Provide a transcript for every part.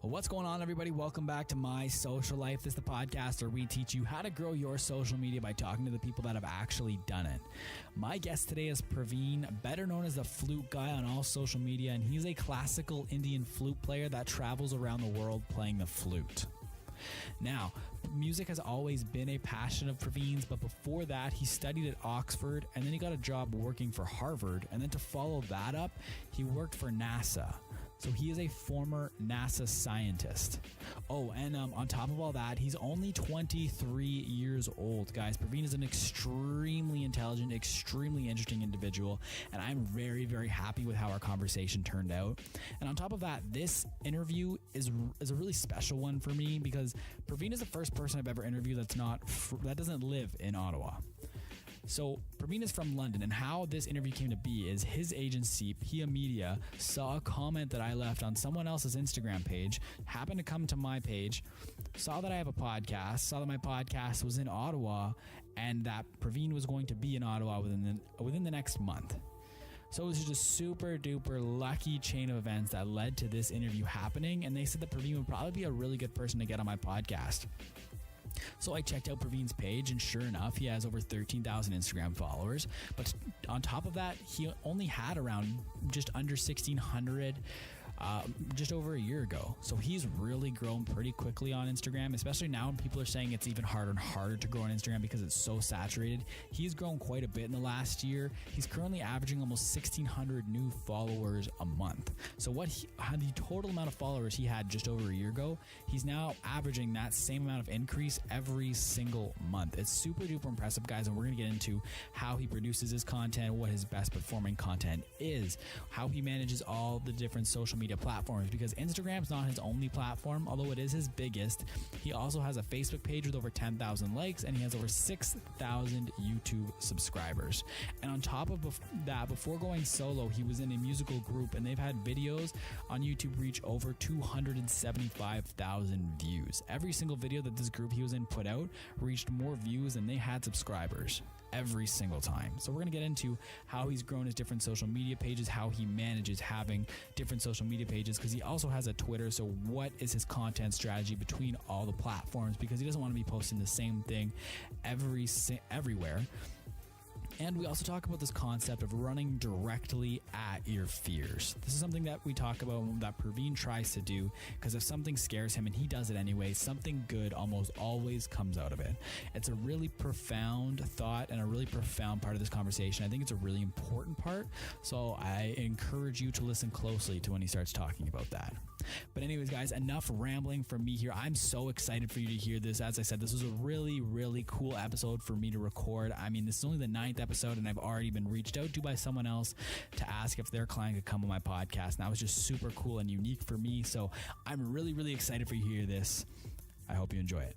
Well, what's going on, everybody? Welcome back to My Social Life. This is the podcast where we teach you how to grow your social media by talking to the people that have actually done it. My guest today is Praveen, better known as the Flute Guy on all social media, and he's a classical Indian flute player that travels around the world playing the flute. Now, music has always been a passion of Praveen's, but before that, he studied at Oxford, and then he got a job working for Harvard, and then to follow that up, he worked for NASA. So he is a former NASA scientist. Oh, and on top of all that, he's only 23 years old, guys. Praveen is an extremely intelligent, extremely interesting individual, and I'm very, very happy with how our conversation turned out. And on top of that, this interview is a really special one for me because Praveen is the first person I've ever interviewed that doesn't live in Ottawa. So Praveen is from London, and how this interview came to be is his agency, Pia Media, saw a comment that I left on someone else's Instagram page, happened to come to my page, saw that I have a podcast, saw that my podcast was in Ottawa, and that Praveen was going to be in Ottawa within the next month. So it was just a super duper lucky chain of events that led to this interview happening, and they said that Praveen would probably be a really good person to get on my podcast. So I checked out Praveen's page, and sure enough, he has over 13,000 Instagram followers. But on top of that, he only had around just under 1,600 just over a year ago. So he's really grown pretty quickly on Instagram, especially now when people are saying it's even harder and harder to grow on Instagram because it's so saturated. He's grown quite a bit in the last year. He's currently averaging almost 1,600 new followers a month. So the total amount of followers he had just over a year ago, he's now averaging that same amount of increase every single month. It's super duper impressive, guys, and we're going to get into how he produces his content, what his best performing content is, how he manages all the different social media platforms, because Instagram's not his only platform, although it is his biggest. He also has a Facebook page with over 10,000 likes, and he has over 6,000 YouTube subscribers. And on top of that, before going solo, he was in a musical group, and they've had videos on YouTube reach over 275,000 views. Every single video that this group he was in put out reached more views than they had subscribers every single time. So we're going to get into how he's grown his different social media pages, how he manages having different social media pages, because he also has a Twitter. So what is his content strategy between all the platforms, because he doesn't want to be posting the same thing everywhere. And we also talk about this concept of running directly at your fears. This is something that we talk about, that Praveen tries to do, because if something scares him, and he does it anyway, something good almost always comes out of it. It's a really profound thought and a really profound part of this conversation. I think it's a really important part, so I encourage you to listen closely to when he starts talking about that. But anyways, guys, enough rambling from me here. I'm so excited for you to hear this. As I said, this was a really, really cool episode for me to record. I mean, this is only the 9th episode, and I've already been reached out to by someone else to ask if their client could come on my podcast. And that was just super cool and unique for me. So I'm really, really excited for you to hear this. I hope you enjoy it.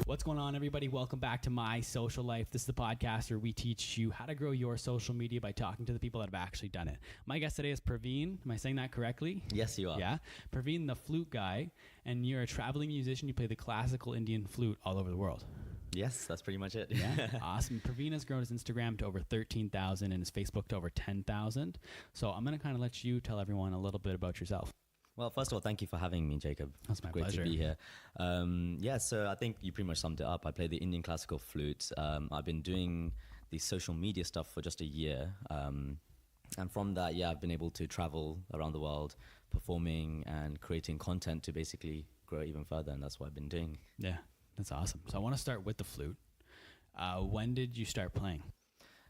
What's going on, everybody? Welcome back to My Social Life. This is the podcast where we teach you how to grow your social media by talking to the people that have actually done it. My guest today is Praveen. Am I saying that correctly? Yes, you are. Yeah. Praveen, the Flute Guy, and you're a traveling musician. You play the classical Indian flute all over the world. Yes, that's pretty much it. Yeah, awesome. Praveen has grown his Instagram to over 13,000 and his Facebook to over 10,000. So I'm going to kind of let you tell everyone a little bit about yourself. Well, first of all, thank you for having me, Jacob. That's my Great pleasure. to be here. So I think you pretty much summed it up. I play the Indian classical flute. I've been doing the social media stuff for just a year. And from that, I've been able to travel around the world, performing and creating content to basically grow even further. And that's what I've been doing. Yeah, that's awesome. So I want to start with the flute. When did you start playing?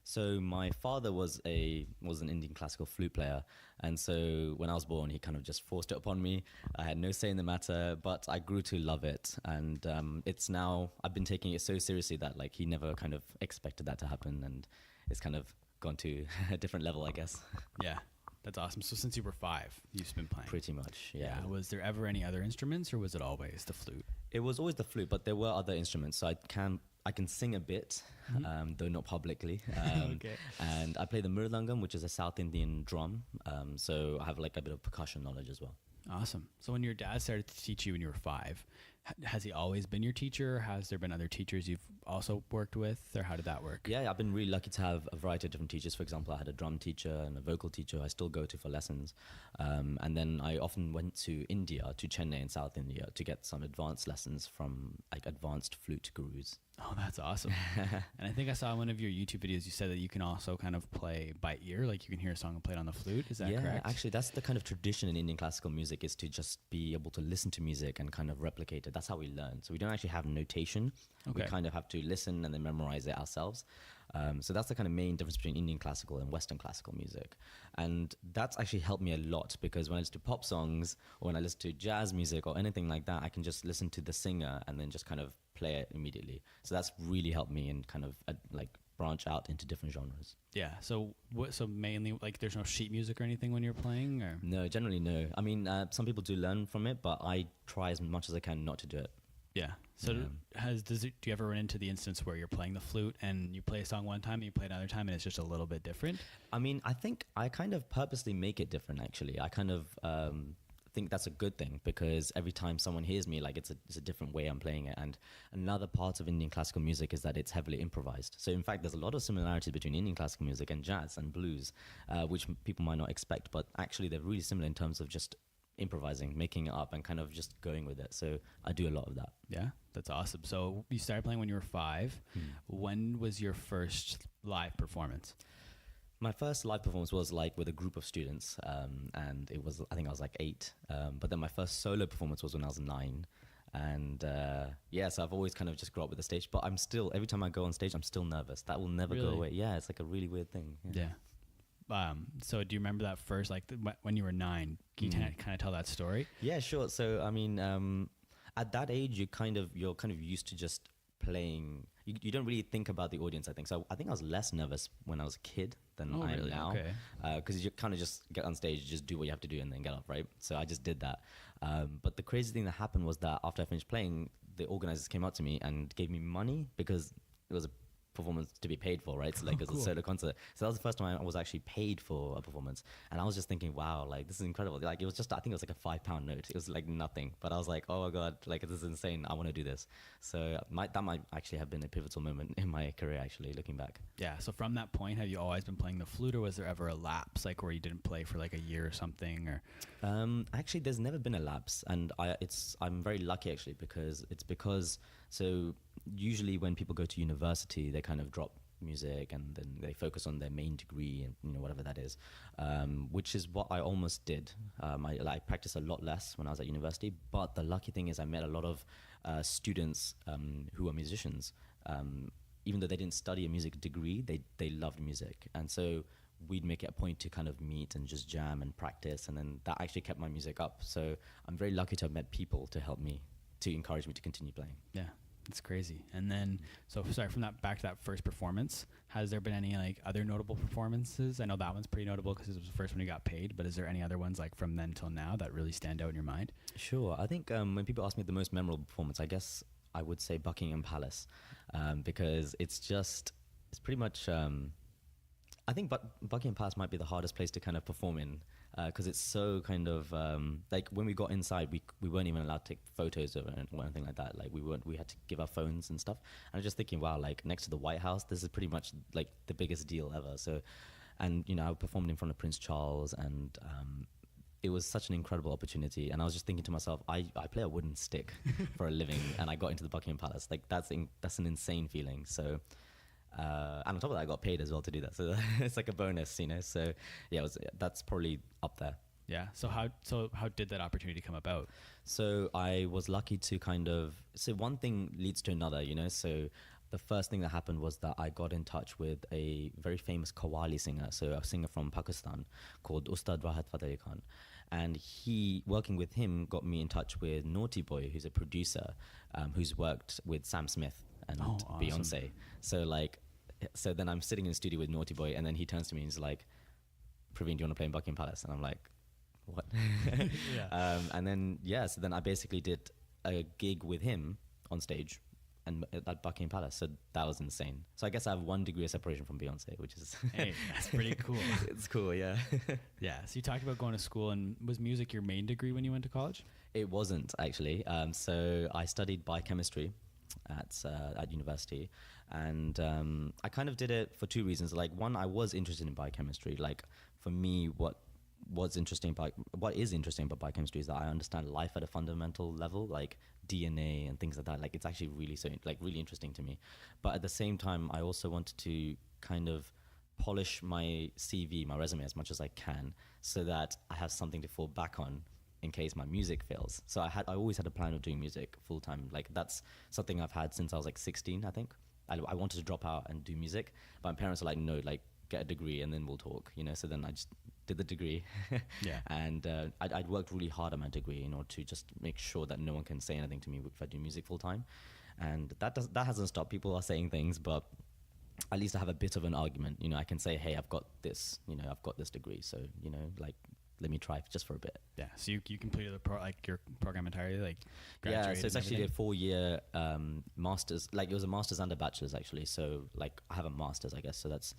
So my father was an Indian classical flute player, and so when I was born, he kind of just forced it upon me. I had no say in the matter, but I grew to love it, and it's now I've been taking it so seriously that like he never kind of expected that to happen, and it's kind of gone to a different level, I guess. Yeah, that's awesome. So since you were 5, you've been playing. Pretty much, yeah. Was there ever any other instruments, or was it always the flute? It was always the flute, but there were other instruments. So I can sing a bit, though not publicly. Okay. And I play the mridangam, which is a South Indian drum. So I have like a bit of percussion knowledge as well. Awesome. So when your dad started to teach you when you were 5, Has he always been your teacher? Has there been other teachers you've also worked with, or how did that work? Yeah, I've been really lucky to have a variety of different teachers. For example, I had a drum teacher and a vocal teacher I still go to for lessons. And then I often went to India, to Chennai in South India, to get some advanced lessons from like advanced flute gurus. Oh, that's awesome. And I think I saw in one of your YouTube videos, you said that you can also kind of play by ear, like you can hear a song and play it on the flute. Is that correct? Yeah, actually, that's the kind of tradition in Indian classical music, is to just be able to listen to music and kind of replicate it. That's how we learn. So we don't actually have notation. Okay. We kind of have to listen and then memorize it ourselves. So that's the kind of main difference between Indian classical and Western classical music. And that's actually helped me a lot, because when I listen to pop songs or when I listen to jazz music or anything like that, I can just listen to the singer and then just kind of play it immediately. So that's really helped me and kind of like branch out into different genres. Yeah. So so mainly like there's no sheet music or anything when you're playing, or? No, generally no. I mean, some people do learn from it, but I try as much as I can not to do it. Yeah. So do you ever run into the instance where you're playing the flute and you play a song one time and you play it another time and it's just a little bit different? I mean, I think I kind of purposely make it different, actually. I kind of think that's a good thing, because every time someone hears me, like it's a different way I'm playing it. And another part of Indian classical music is that it's heavily improvised. So in fact, there's a lot of similarities between Indian classical music and jazz and blues, which people might not expect, but actually they're really similar in terms of just improvising, making it up and kind of just going with it. So I do a lot of that. Yeah, that's awesome. So you started playing when you were 5. When was your first live performance? My first live performance was like with a group of students, and it was, I think I was like 8. But then my first solo performance was when I was 9. And so I've always kind of just grew up with the stage, but I'm still, every time I go on stage, I'm still nervous. That will never go away. Yeah, it's like a really weird thing. Yeah. So do you remember that first, like when you were 9, can you kind of tell that story? Yeah, sure. So, I mean, at that age, you're kind of used to just playing. You don't really think about the audience, I think. So I think I was less nervous when I was a kid than I am now. Because you kind of just get on stage, just do what you have to do and then get up, right? So I just did that. But the crazy thing that happened was that after I finished playing, the organizers came up to me and gave me money, because it was a performance to be paid for, right? So like it was a solo concert. So that was the first time I was actually paid for a performance. And I was just thinking, wow, like this is incredible. Like it was just, I think it was like a £5 note. It was like nothing. But I was like, oh my God, like this is insane. I want to do this. So that might actually have been a pivotal moment in my career, actually, looking back. Yeah. So from that point, have you always been playing the flute, or was there ever a lapse, like where you didn't play for like a year or something? Or actually, there's never been a lapse. And I'm very lucky, actually, because so usually when people go to university, they kind of drop music and then they focus on their main degree and whatever that is, which is what I almost did. I practiced a lot less when I was at university, but the lucky thing is I met a lot of students who are musicians. Even though they didn't study a music degree, they loved music, and so we'd make it a point to kind of meet and just jam and practice, and then that actually kept my music up. So I'm very lucky to have met people to help me, to encourage me to continue playing. Yeah, it's crazy. And then, so sorry, from that back to that first performance, has there been any like other notable performances? I know that one's pretty notable because it was the first one you got paid, but is there any other ones like from then till now that really stand out in your mind? Sure. I think when people ask me the most memorable performance, I guess I would say Buckingham Palace, because it's pretty much, I think Buckingham Palace might be the hardest place to kind of perform in, because it's so kind of like when we got inside, we weren't even allowed to take photos of it or anything like that. Like we had to give our phones and stuff. And I was just thinking, wow, like next to the White House, this is pretty much like the biggest deal ever. So, and I performed in front of Prince Charles, and it was such an incredible opportunity. And I was just thinking to myself, I play a wooden stick for a living, and I got into the Buckingham Palace. Like that's an insane feeling. So. And on top of that, I got paid as well to do that, so it's like a bonus, So yeah, that's probably up there. Yeah. So how did that opportunity come about? So I was lucky to so one thing leads to another, So the first thing that happened was that I got in touch with a very famous Qawwali singer, so a singer from Pakistan called Ustad Rahat Fateh Khan. And working with him got me in touch with Naughty Boy, who's a producer, who's worked with Sam Smith and Beyonce. So then I'm sitting in the studio with Naughty Boy, and then he turns to me and he's like, Praveen, do you want to play in Buckingham Palace? And I'm like, what? Yeah. And then, so then I basically did a gig with him on stage. and at Buckingham Palace. So that was insane. So I guess I have 1 degree of separation from Beyonce, which is Hey, that's pretty cool. It's cool, yeah. Yeah. So you talked about going to school, and was music your main degree when you went to college? It wasn't actually. So I studied biochemistry at university, and I kind of did it for 2 reasons. Like, one, I was interested in biochemistry. Like, for me, what is interesting about biochemistry is that I understand life at a fundamental level, like DNA and things like that. Like, it's actually really interesting to me. But at the same time, I also wanted to kind of polish my CV, my resume, as much as I can, so that I have something to fall back on in case my music fails. So I always had a plan of doing music full time. Like, that's something I've had since I was like 16, I think. I wanted to drop out and do music, but my parents were like, no, like, get a degree and then we'll talk, So then I just did the degree. Yeah. And I'd worked really hard on my degree in order to just make sure that no one can say anything to me if I do music full time. And that hasn't stopped. People are saying things, but at least I have a bit of an argument. I can say, hey, I've got this, I've got this degree. So, like, let me try just for a bit. Yeah. So you completed your program entirely, like, yeah. So it's actually a everything? 4-year master's. Like, it was a master's and a bachelor's actually. So, like, I have a master's, I guess. So that's,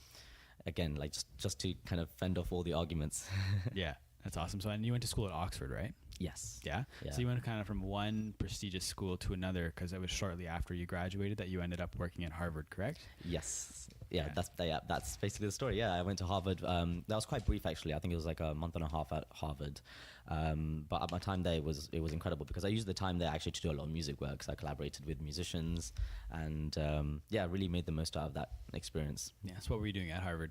again, like, just to kind of fend off all the arguments. Yeah. That's awesome. So, and you went to school at Oxford, right? Yes. Yeah? Yeah. So you went kind of from one prestigious school to another, because it was shortly after you graduated that you ended up working at Harvard, correct? Yes. Yeah, Yeah. that's basically the story. Yeah, I went to Harvard. That was quite brief, actually. I think it was like a month and a half at Harvard. But at my time there, it was incredible, because I used the time there actually to do a lot of music work. So I collaborated with musicians, and really made the most out of that experience. Yeah. So what were you doing at Harvard?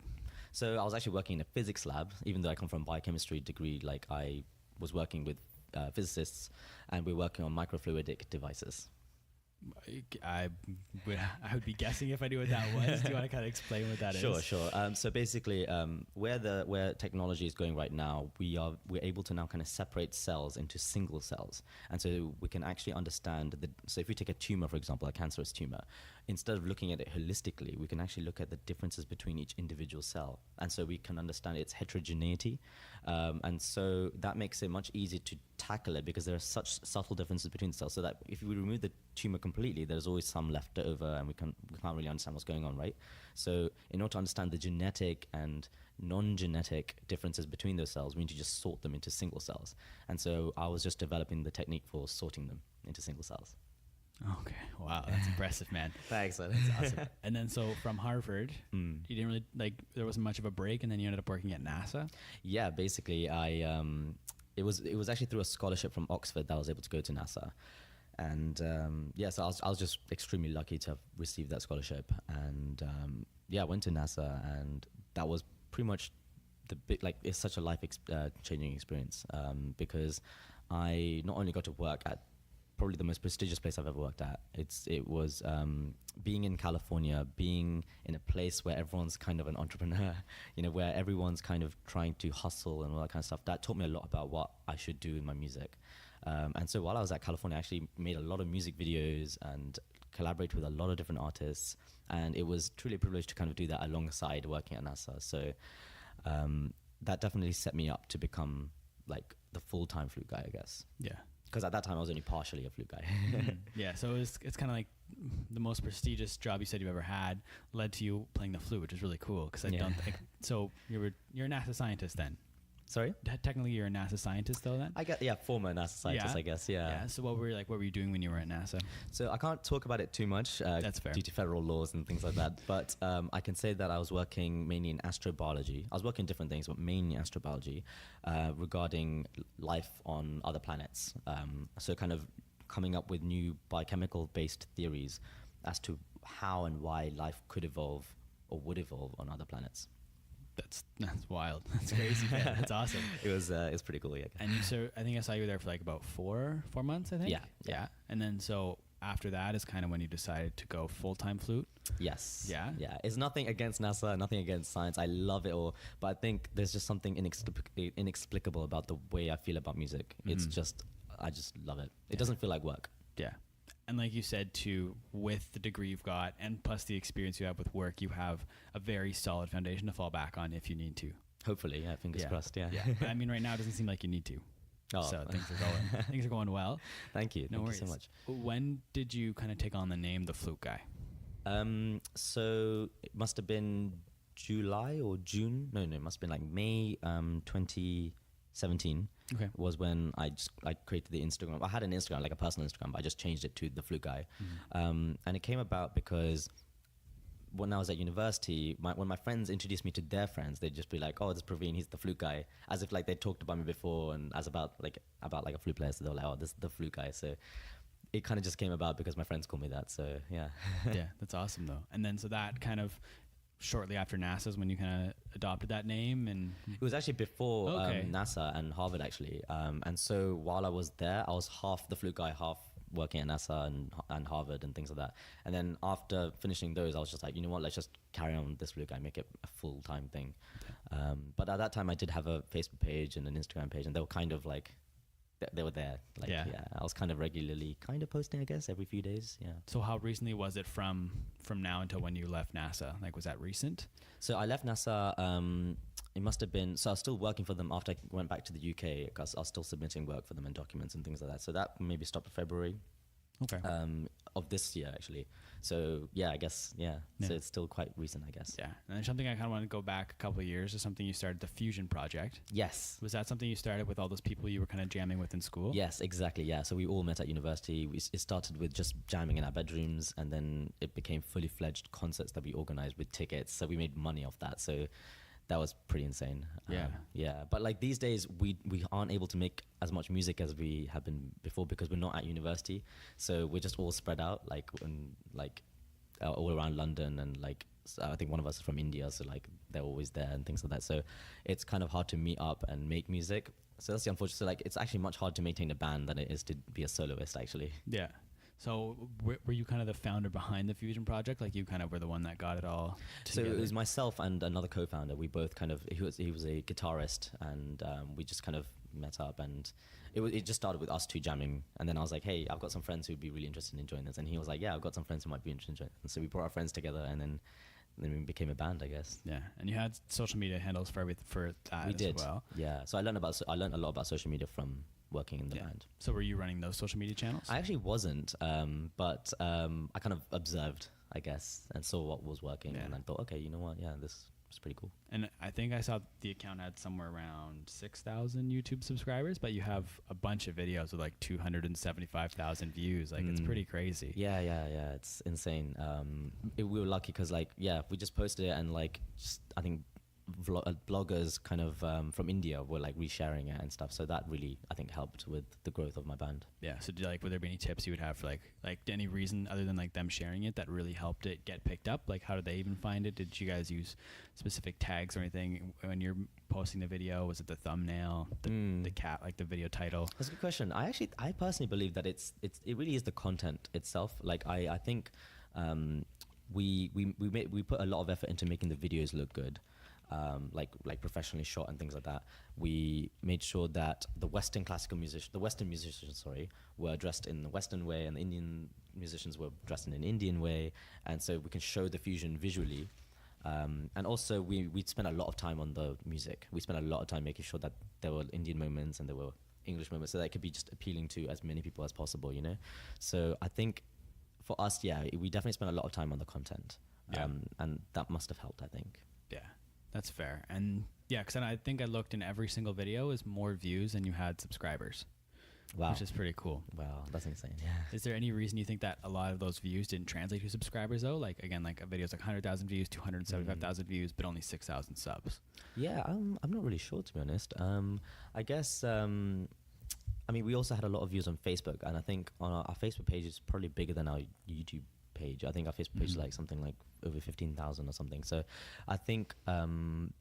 So I was actually working in a physics lab. Even though I come from a biochemistry degree, like, I was working with physicists, and we're working on microfluidic devices. I would be guessing if I knew what that was. Do you want to kind of explain what that is? Sure. So basically, where technology is going right now, we're able to now kind of separate cells into single cells, and so we can actually understand so if we take a tumor, for example, a cancerous tumor, instead of looking at it holistically, we can actually look at the differences between each individual cell, and so we can understand its heterogeneity, and so that makes it much easier to tackle it, because there are such subtle differences between cells, so that if we remove the tumor completely, there's always some left over, and we can't really understand what's going on, right? So in order to understand the genetic and non-genetic differences between those cells, we need to just sort them into single cells. And so I was just developing the technique for sorting them into single cells. Okay. Wow, that's impressive, man. Thanks. That's awesome. And then so from Harvard, you didn't really, like, there wasn't much of a break, and then you ended up working at NASA? Yeah, basically it was actually through a scholarship from Oxford that I was able to go to NASA. And so I was just extremely lucky to have received that scholarship. And I went to NASA, and that was pretty much it's such a life changing experience, because I not only got to work at probably the most prestigious place I've ever worked at. It was being in California, being in a place where everyone's kind of an entrepreneur, where everyone's kind of trying to hustle and all that kind of stuff. That taught me a lot about what I should do in my music. And so while I was at California, I actually made a lot of music videos and collaborated with a lot of different artists. And it was truly a privilege to kind of do that alongside working at NASA. So that definitely set me up to become like the full-time flute guy, I guess. Yeah. Because at that time I was only partially a flute guy. Yeah, so it's kind of like the most prestigious job you said you've ever had led to you playing the flute, which is really cool. Because I don't think so. You're a NASA scientist then. Sorry? Technically, you're a NASA scientist though then? Former NASA scientist, I guess, yeah. Yeah, so what were you doing when you were at NASA? So I can't talk about it too much That's fair. due to federal laws and things like that, but I can say that I was working mainly in astrobiology. I was working different things, but mainly astrobiology regarding life on other planets. So kind of coming up with new biochemical-based theories as to how and why life could evolve or would evolve on other planets. That's wild. That's crazy. Yeah, that's awesome. It was pretty cool, yeah. And I think I saw you there for like about four months, I think. Yeah. And then so after that is kind of when you decided to go full-time flute. Yes. Yeah. Yeah. It's nothing against NASA, nothing against science. I love it all, but I think there's just something inexplicable about the way I feel about music. It's just, I just love it. It doesn't feel like work. Yeah. And like you said too, with the degree you've got and plus the experience you have with work, you have a very solid foundation to fall back on if you need to. Hopefully, yeah, fingers crossed, yeah. But I mean, right now it doesn't seem like you need to. Oh. So things are going well. Thank you. No Thank worries. you so much. When did you kind of take on the name the Flute Guy? So it must have been July or June. No, it must have been like May 2017. Okay. Was when I created the Instagram. I had an Instagram, like a personal Instagram, but I just changed it to the Flute Guy. And it came about because when I was at university, when my friends introduced me to their friends, they'd just be like, "Oh, this is Praveen, he's the flute guy," as if like they talked about me before and as about like a flute player. So they were like, "Oh, this is the flute guy." So it kind of just came about because my friends call me that. So yeah. Yeah, that's awesome though. And then so that kind of shortly after NASA's when you kind of adopted that name, and it was actually before Okay. NASA and Harvard actually. And so while I was there, I was half the flute guy, half working at NASA and Harvard and things like that. And then after finishing those, I was just like, you know what, let's just carry on with this flute guy, make it a full-time thing. But at that time I did have a Facebook page and an Instagram page, and they were kind of like, they were there. Like, Yeah. I was kind of regularly kind of posting, I guess, every few days. Yeah. so how recently was it from now until when you left NASA? Like, was that recent? So I left NASA, it must have been, so I was still working for them after I went back to the UK, because I was still submitting work for them and documents and things like that. So that maybe stopped in February Okay. of this year, actually. So yeah, I guess, yeah. Yeah. So it's still quite recent, I guess. Yeah. And then something I kind of want to go back a couple of years is something you started, the Fusion Project. Yes. Was that something you started with all those people you were kind of jamming with in school? Yes, exactly. Yeah. So we all met at university. It started with just jamming in our bedrooms, and then it became fully fledged concerts that we organized with tickets. So we made money off that. So that was pretty insane. Yeah. Yeah. But like these days, we aren't able to make as much music as we have been before because we're not at university. So we're just all spread out, all around London, and like, so I think one of us is from India, so like they're always there and things like that. So it's kind of hard to meet up and make music. So that's the unfortunate. So like, it's actually much harder to maintain a band than it is to be a soloist, actually. Yeah. So were you kind of the founder behind the Fusion Project? Like, you kind of were the one that got it all together? So it was myself and another co-founder. We both kind of, he was a guitarist, and we just kind of met up, and it just started with us two jamming. And then I was like, hey, I've got some friends who'd be really interested in joining this. And he was like, yeah, I've got some friends who might be interested in joining. And so we brought our friends together, and then we became a band, I guess. Yeah. And you had social media handles for that We as did. well. Yeah. So I learned a lot about social media from working in the band. So were you running those social media channels? I actually wasn't, but I kind of observed, I guess, and saw what was working, Yeah. and I thought, okay, you know what? Yeah, this is pretty cool. And I think I saw the account had somewhere around 6,000 YouTube subscribers, but you have a bunch of videos with like 275,000 views. Like, it's pretty crazy. Yeah. It's insane. We were lucky because, like, yeah, we just posted it, and like, I think bloggers kind of from India were like resharing it and stuff. So that really, I think, helped with the growth of my band. Yeah. So would there be any tips you would have for like any reason other than like them sharing it that really helped it get picked up? Like, how did they even find it? Did you guys use specific tags or anything when you're posting the video? Was it the thumbnail, the cat, like the video title? That's a good question. I personally believe that it really is the content itself. Like, I think we put a lot of effort into making the videos look good. Like professionally shot and things like that. We made sure that the Western musicians, were dressed in the Western way, and the Indian musicians were dressed in an Indian way, and so we can show the fusion visually. And also we spent a lot of time on the music. We spent a lot of time making sure that there were Indian moments and there were English moments, so that it could be just appealing to as many people as possible, you know? So I think for us, yeah, we definitely spent a lot of time on the content. Yeah. And that must have helped, I think. Yeah, that's fair. And yeah, because I think I looked in every single video is more views than you had subscribers. Wow. Which is pretty cool. Wow, that's insane. Yeah. Is there any reason you think that a lot of those views didn't translate to subscribers though? Like, again, like a video's like 100,000 views, 275,000 views, but only 6,000 subs. Yeah, I'm not really sure, to be honest. I guess, I mean, we also had a lot of views on Facebook, and I think on our Facebook page is probably bigger than our YouTube page. I think our Facebook page is like something like over 15,000 or something. So I think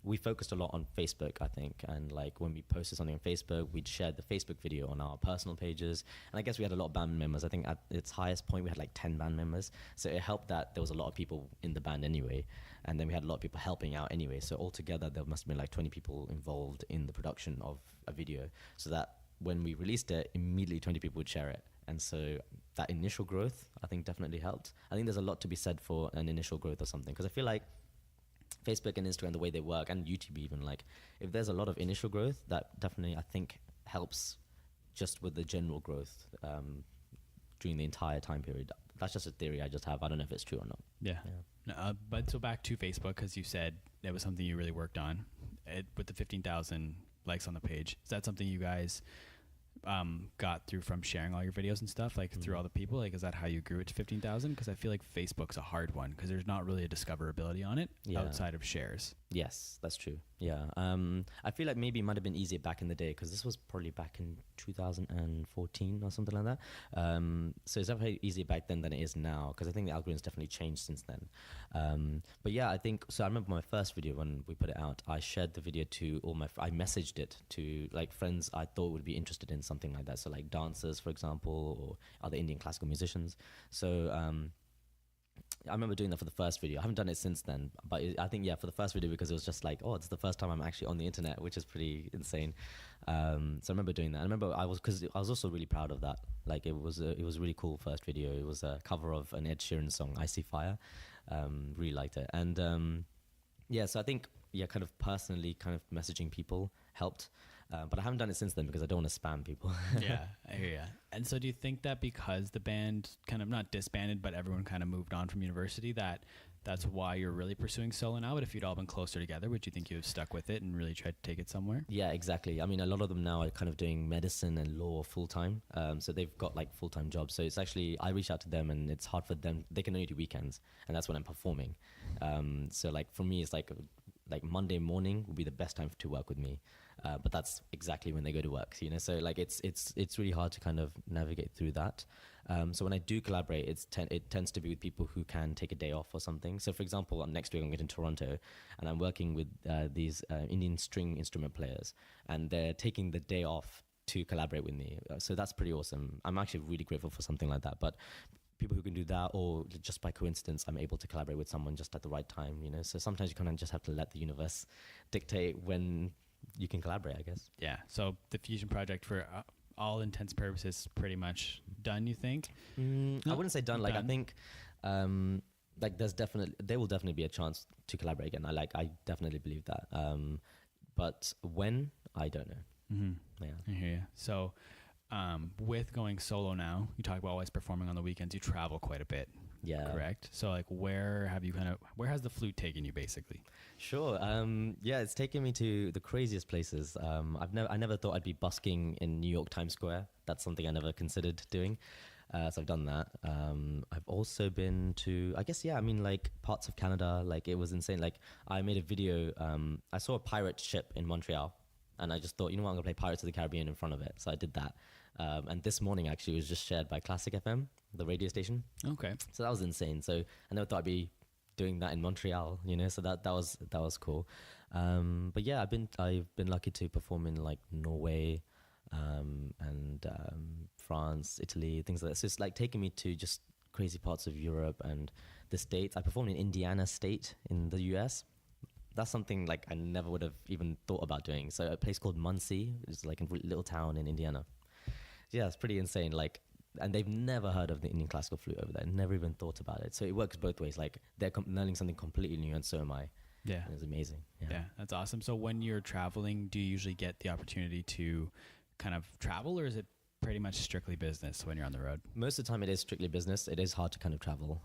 we focused a lot on Facebook, I think. And like when we posted something on Facebook, we'd shared the Facebook video on our personal pages. And I guess we had a lot of band members. I think at its highest point, we had like 10 band members. So it helped that there was a lot of people in the band anyway. And then we had a lot of people helping out anyway. So altogether, there must have been like 20 people involved in the production of a video. So that when we released it, immediately 20 people would share it. And so that initial growth, I think, definitely helped. I think there's a lot to be said for an initial growth or something, because I feel like Facebook and Instagram, the way they work, and YouTube even, like, if there's a lot of initial growth, that definitely, I think, helps just with the general growth during the entire time period. That's just a theory I just have. I don't know if it's true or not. Yeah. No, but so back to Facebook, because you said that was something you really worked on with the 15,000 likes on the page. Is that something you guys got through from sharing all your videos and stuff, like through all the people? Like, is that how you grew it to 15,000? Because I feel like Facebook's a hard one because there's not really a discoverability on it outside of shares. Yes, that's true. Yeah. I feel like maybe it might have been easier back in the day because this was probably back in 2014 or something like that. So it's definitely easier back then than it is now because I think the algorithm's definitely changed since then. But yeah, I think so. I remember my first video when we put it out, I shared the video to all my I messaged it to like friends I thought would be interested in something like that. So like dancers, for example, or other Indian classical musicians. So I remember doing that for the first video. I haven't done it since then, but I think, yeah, for the first video, because it was just like, oh, it's the first time I'm actually on the internet, which is pretty insane. So I remember doing that. I remember because I was also really proud of that. Like it was a really cool first video. It was a cover of an Ed Sheeran song, I See Fire. Really liked it. And yeah, so I think, yeah, kind of personally kind of messaging people helped. But I haven't done it since then because I don't want to spam people. Yeah, I hear you. And so do you think that because the band kind of not disbanded, but everyone kind of moved on from university, that's why you're really pursuing solo now? But if you'd all been closer together, would you think you'd have stuck with it and really tried to take it somewhere? Yeah, exactly. I mean, a lot of them now are kind of doing medicine and law full-time. So they've got like full-time jobs. So it's actually, I reach out to them and it's hard for them. They can only do weekends and that's when I'm performing. So like for me, it's like Monday morning would be the best time to work with me. But that's exactly when they go to work, you know. So like it's really hard to kind of navigate through that. So when I do collaborate, it tends to be with people who can take a day off or something. So for example, next week I'm going to Toronto, and I'm working with these Indian string instrument players, and they're taking the day off to collaborate with me. So that's pretty awesome. I'm actually really grateful for something like that. But people who can do that, or just by coincidence, I'm able to collaborate with someone just at the right time, you know. So sometimes you kind of just have to let the universe dictate when you can collaborate, I guess. Yeah. So the Fusion project, for all intents and purposes, pretty much done, you think? I wouldn't say done. Like done. I think like there will definitely be a chance to collaborate again. I definitely believe that. But when, I don't know. Mm-hmm. Yeah. I hear you. So with going solo now, you talk about always performing on the weekends. You travel quite a bit. Yeah. Correct. So like where has the flute taken you basically? Sure. Yeah, it's taken me to the craziest places. I never thought I'd be busking in New York Times Square. That's something I never considered doing. So I've done that. I've also been to, I guess, yeah, I mean, like parts of Canada. Like it was insane. Like I made a video. I saw a pirate ship in Montreal, and I just thought, you know what, I'm gonna play Pirates of the Caribbean in front of it. So I did that. And this morning actually was just shared by Classic FM, the radio station. Okay. So that was insane. So I never thought I'd be doing that in Montreal, you know. So that was cool. But yeah, I've been lucky to perform in like Norway, and France, Italy, things like that. So it's like taking me to just crazy parts of Europe and the States. I performed in Indiana State in the US. That's something like I never would have even thought about doing. So a place called Muncie, it's like a little town in Indiana. Yeah, it's pretty insane. Like, and they've never heard of the Indian classical flute over there. Never even thought about it. So it works both ways. Like they're learning something completely new, and so am I. Yeah, and it's amazing. Yeah, that's awesome. So when you're traveling, do you usually get the opportunity to kind of travel, or is it pretty much strictly business when you're on the road? Most of the time, it is strictly business. It is hard to kind of travel.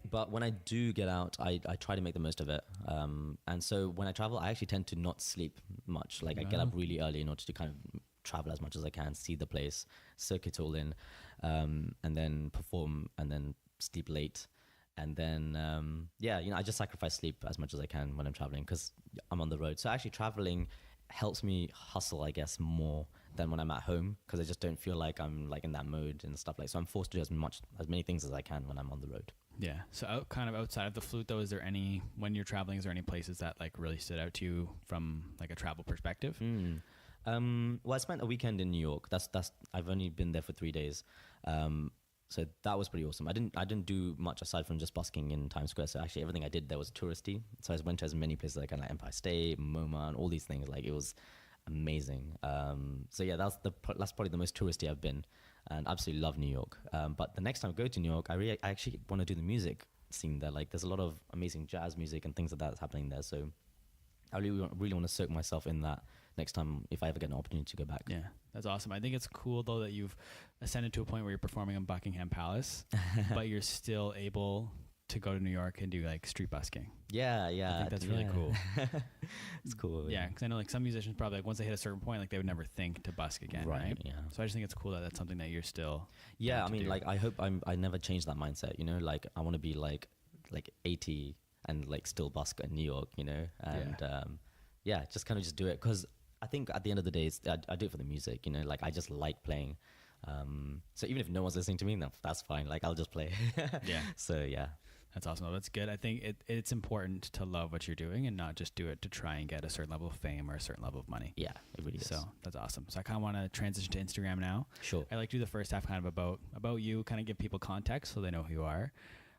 But when I do get out, I try to make the most of it. And so when I travel, I actually tend to not sleep much. Like I get up really early in order to kind of travel as much as I can, see the place, soak it all in, and then perform, and then sleep late. And then, yeah, you know, I just sacrifice sleep as much as I can when I'm traveling because I'm on the road. So actually traveling helps me hustle, I guess, more than when I'm at home because I just don't feel like I'm like in that mode and stuff like. So I'm forced to do as many things as I can when I'm on the road. Yeah. So kind of outside of the flute though, when you're traveling, is there any places that like really stood out to you from like a travel perspective? Well, I spent a weekend in New York. I've only been there for 3 days. So that was pretty awesome. I didn't do much aside from just busking in Times Square. So actually everything I did there was touristy. So I went to as many places as I can, like Empire State, MoMA, and all these things. Like it was amazing. So yeah, that's probably the most touristy I've been, and absolutely love New York. But the next time I go to New York, I actually want to do the music scene there. Like there's a lot of amazing jazz music and things like that that's happening there. So I really want to soak myself in that next time if I ever get an opportunity to go back. Yeah, that's awesome. I think it's cool though that you've ascended to a point where you're performing in Buckingham Palace, but you're still able to go to New York and do like street busking. Yeah, I think that's really cool. It's cool. Yeah, because I know like some musicians probably like once they hit a certain point, like they would never think to busk again, right? Yeah. So I just think it's cool that that's something that you're still. Yeah, I mean, like I hope I never change that mindset. You know, like I want to be like 80 and like still busk in New York. You know, and just kind of just do it because I think at the end of the day, I do it for the music. You know, like I just like playing. So even if no one's listening to me, that's fine. Like I'll just play. Yeah. So yeah. That's awesome. Well, that's good. I think it's important to love what you're doing and not just do it to try and get a certain level of fame or a certain level of money. Yeah, it really is. So that's awesome. So I kind of want to transition to Instagram now. Sure. I like to do the first half kind of about you, kind of give people context so they know who you are.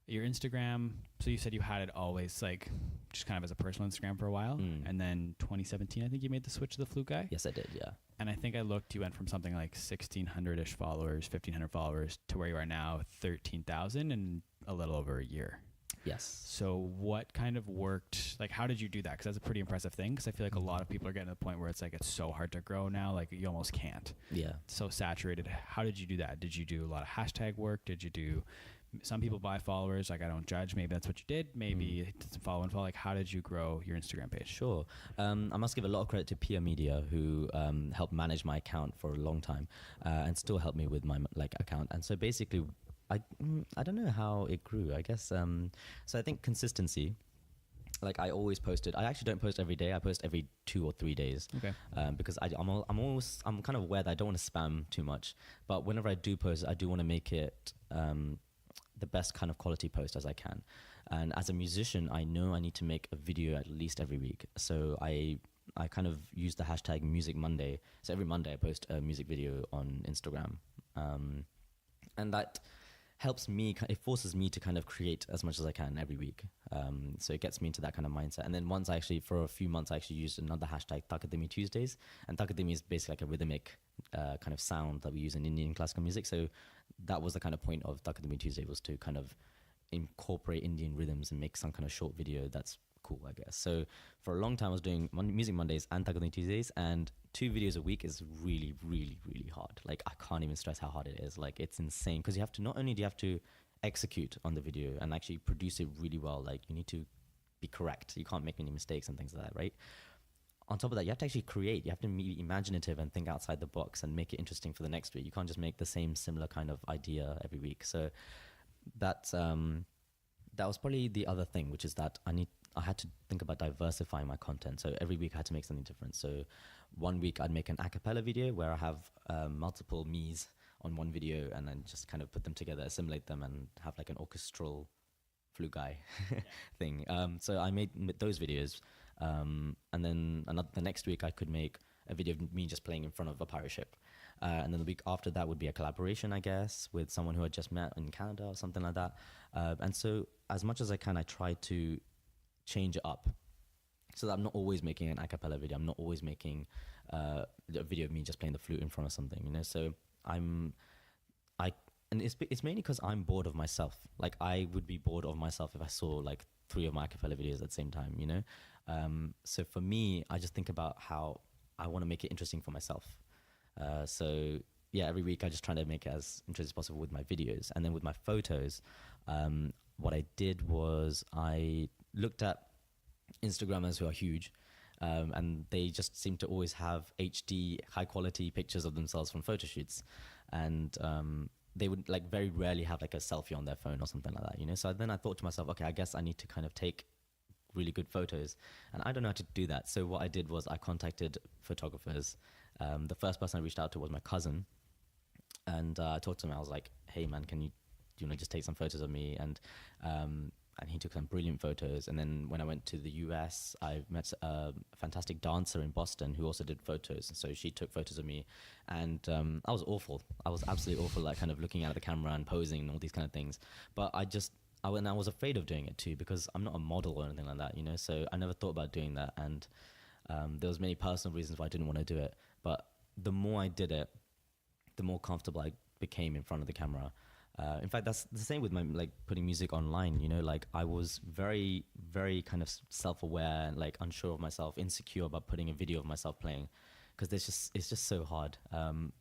Your Instagram, so you said you had it always like just kind of as a personal Instagram for a while. And then 2017, I think you made the switch to the Flute Guy. Yes, I did, yeah. And I think I looked, you went from something like 1,600-ish followers, 1,500 followers to where you are now, 13,000 in a little over a year. Yes. So what kind of worked, like how did you do that? Because that's a pretty impressive thing, because I feel like a lot of people are getting to the point where it's like it's so hard to grow now, like you almost can't. Yeah. It's so saturated. How did you do that? Did you do a lot of hashtag work? Did you do, some people buy followers, like I don't judge, maybe that's what you did, maybe it's follow and follow. Like how did you grow your Instagram page? Sure. I must give a lot of credit to Pia Media, who helped manage my account for a long time and still help me with my account. And so basically, I don't know how it grew, I guess. So I think consistency, like I always posted. I actually don't post every day. I post every 2 or 3 days. Okay. Because I'm kind of aware that I don't want to spam too much. But whenever I do post, I do want to make it the best kind of quality post as I can. And as a musician, I know I need to make a video at least every week. So I kind of use the hashtag Music Monday. So every Monday I post a music video on Instagram. And that helps me, it forces me to kind of create as much as I can every week. So it gets me into that kind of mindset. And then once for a few months, I actually used another hashtag, Takadimi Tuesdays. And Takadimi is basically like a rhythmic kind of sound that we use in Indian classical music. So that was the kind of point of Takadimi Tuesday, was to kind of incorporate Indian rhythms and make some kind of short video that's cool, I guess. So for a long time, I was doing Music Mondays and Takadimi Tuesdays, and 2 videos a week is really, really, really hard. Like I can't even stress how hard it is. Like it's insane, because you have to, not only do you have to execute on the video and actually produce it really well, like you need to be correct. You can't make any mistakes and things like that, right? On top of that, you have to actually create. You have to be imaginative and think outside the box and make it interesting for the next week. You can't just make the same similar kind of idea every week. So that was probably the other thing, which is that I had to think about diversifying my content. So every week I had to make something different. So one week I'd make an a cappella video where I have multiple me's on one video, and then just kind of put them together, assimilate them, and have like an orchestral Flute Guy thing. So I made those videos. And then the next week I could make a video of me just playing in front of a pirate ship. And then the week after that would be a collaboration, I guess, with someone who I just met in Canada or something like that. And so as much as I can, I try to change it up so that I'm not always making an a cappella video. I'm not always making a video of me just playing the flute in front of something, you know? So and it's mainly because I'm bored of myself. Like I would be bored of myself if I saw like 3 of my a cappella videos at the same time, you know? So for me, I just think about how I want to make it interesting for myself. So yeah, every week I just try to make it as interesting as possible with my videos. And then with my photos, what I did was I looked at Instagrammers who are huge, and they just seem to always have HD, high quality pictures of themselves from photo shoots. And they would like very rarely have like a selfie on their phone or something like that, you know? So then I thought to myself, okay, I guess I need to kind of take really good photos, and I don't know how to do that. So what I did was I contacted photographers. The first person I reached out to was my cousin, and I talked to him. I was like, hey man, do you want to just take some photos of me? And he took some brilliant photos. And then when I went to the US, I met a fantastic dancer in Boston who also did photos. And so she took photos of me, and I was awful. I was absolutely awful, like kind of looking at the camera and posing and all these kind of things. But I was afraid of doing it too, because I'm not a model or anything like that, you know, so I never thought about doing that. And there was many personal reasons why I didn't want to do it. But the more I did it, the more comfortable I became in front of the camera. In fact, that's the same with my like putting music online, you know, like I was very, very kind of self-aware and like unsure of myself, insecure about putting a video of myself playing. because it's just so hard.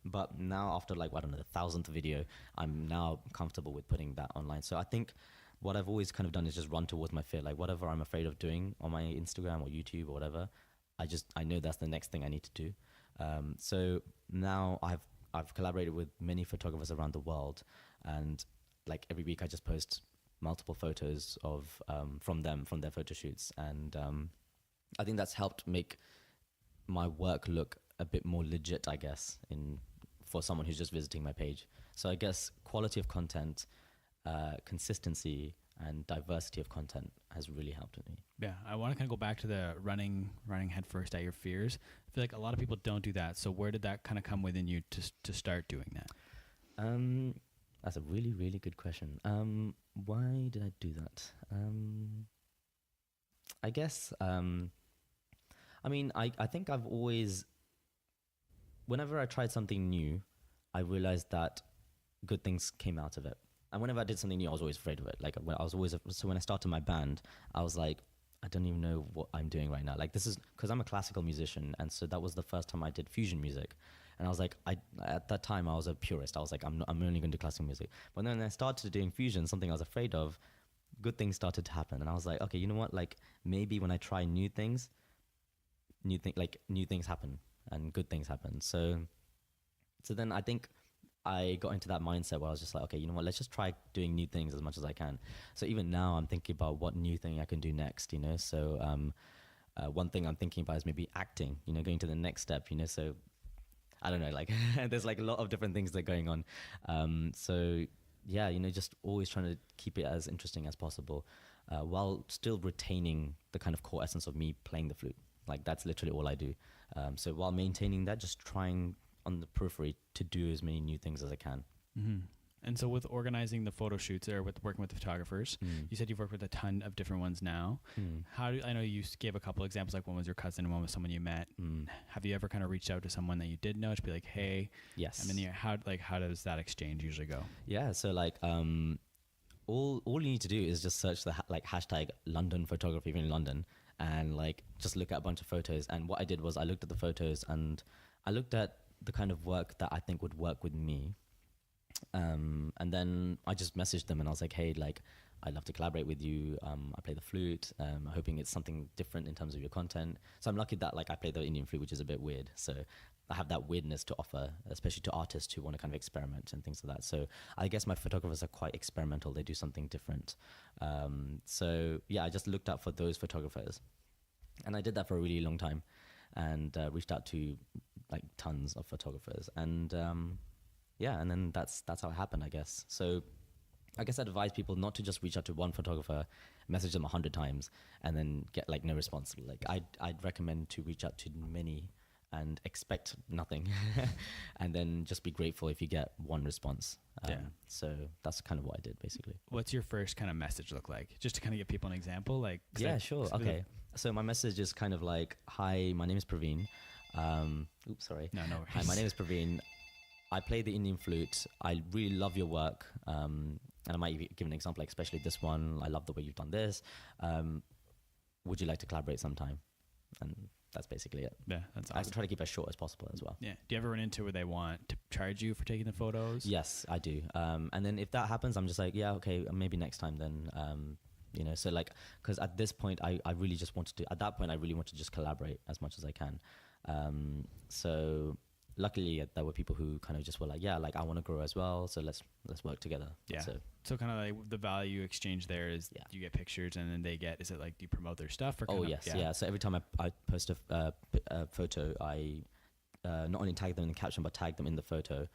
But now after like, I don't know, the 1,000th video, I'm now comfortable with putting that online. So I think what I've always kind of done is just run towards my fear. Like whatever I'm afraid of doing on my Instagram or YouTube or whatever, I know that's the next thing I need to do. So now I've collaborated with many photographers around the world, and like every week I just post multiple photos of from their photo shoots, and I think that's helped make my work look a bit more legit, I guess, for someone who's just visiting my page. So I guess quality of content, consistency, and diversity of content has really helped with me. Yeah, I want to kind of go back to the running headfirst at your fears. I feel like a lot of people don't do that. So where did that kind of come within you to start doing that? That's a really, really good question. Why did I do that? I guess, I mean, I think I've always, whenever I tried something new, I realized that good things came out of it. And whenever I did something new, I was always afraid of it. Like when I started my band, I was like, I don't even know what I'm doing right now. Like this is, because I'm a classical musician. And so that was the first time I did fusion music. And I was like, at that time I was a purist. I was like, I'm only going to do classical music. But then when I started doing fusion, something I was afraid of, good things started to happen. And I was like, okay, you know what? Like maybe when I try new things happen and good things happen. So then I think I got into that mindset where I was just like, okay, you know what, let's just try doing new things as much as I can. So even now I'm thinking about what new thing I can do next, you know? So one thing I'm thinking about is maybe acting, you know, going to the next step, you know? So I don't know, like there's like a lot of different things that are going on. So yeah, you know, just always trying to keep it as interesting as possible while still retaining the kind of core essence of me playing the flute. Like that's literally all I do. So while maintaining that, just trying on the periphery to do as many new things as I can. Mm-hmm. And so with organizing the photo shoots or with working with the photographers, you said you've worked with a ton of different ones now. I know you gave a couple examples, like one was your cousin and one was someone you met. Have you ever kind of reached out to someone that you did know to be like, hey, yes. I'm in the air. How does that exchange usually go? Yeah. So like, all you need to do is just search the hashtag London photography, even in London, and like just look at a bunch of photos. And what I did was I looked at the photos and I looked at the kind of work that I think would work with me. And then I just messaged them and I was like, hey, like, I'd love to collaborate with you. I play the flute. Hoping it's something different in terms of your content. So I'm lucky that like I play the Indian flute, which is a bit weird. So I have that weirdness to offer, especially to artists who want to kind of experiment and things like that. So I guess my photographers are quite experimental. They do something different. So yeah, I just looked out for those photographers. And I did that for a really long time and reached out to like tons of photographers. And yeah, and then that's how it happened, I guess. So I guess I'd advise people not to just reach out to one photographer, message them 100 times, and then get like no response. Like I'd recommend to reach out to many and expect nothing, and then just be grateful if you get one response. So that's kind of what I did, basically. What's your first kind of message look like? Just to kind of give people an example, like. Yeah, sure. Okay. So my message is kind of like, hi, my name is Praveen. Oops, sorry. No worries. Hi, my name is Praveen. I play the Indian flute. I really love your work. And I might give an example, like especially this one. I love the way you've done this. Would you like to collaborate sometime? And that's basically it. Yeah, that's awesome. I try to keep it as short as possible as well. Yeah. Do you ever run into where they want to charge you for taking the photos? Yes, I do. And then if that happens, I'm just like, yeah, okay, maybe next time then. You know, so like, because at this point, I really just wanted to, at that point, I really wanted to just collaborate as much as I can. So luckily there were people who kind of just were like, yeah, like I want to grow as well. So let's work together. Yeah. So kind of like the value exchange there is you get pictures and then they get, is it like, do you promote their stuff? Or yes. Yeah. So every time I post a photo, I not only tag them in the caption, but tag them in the photo.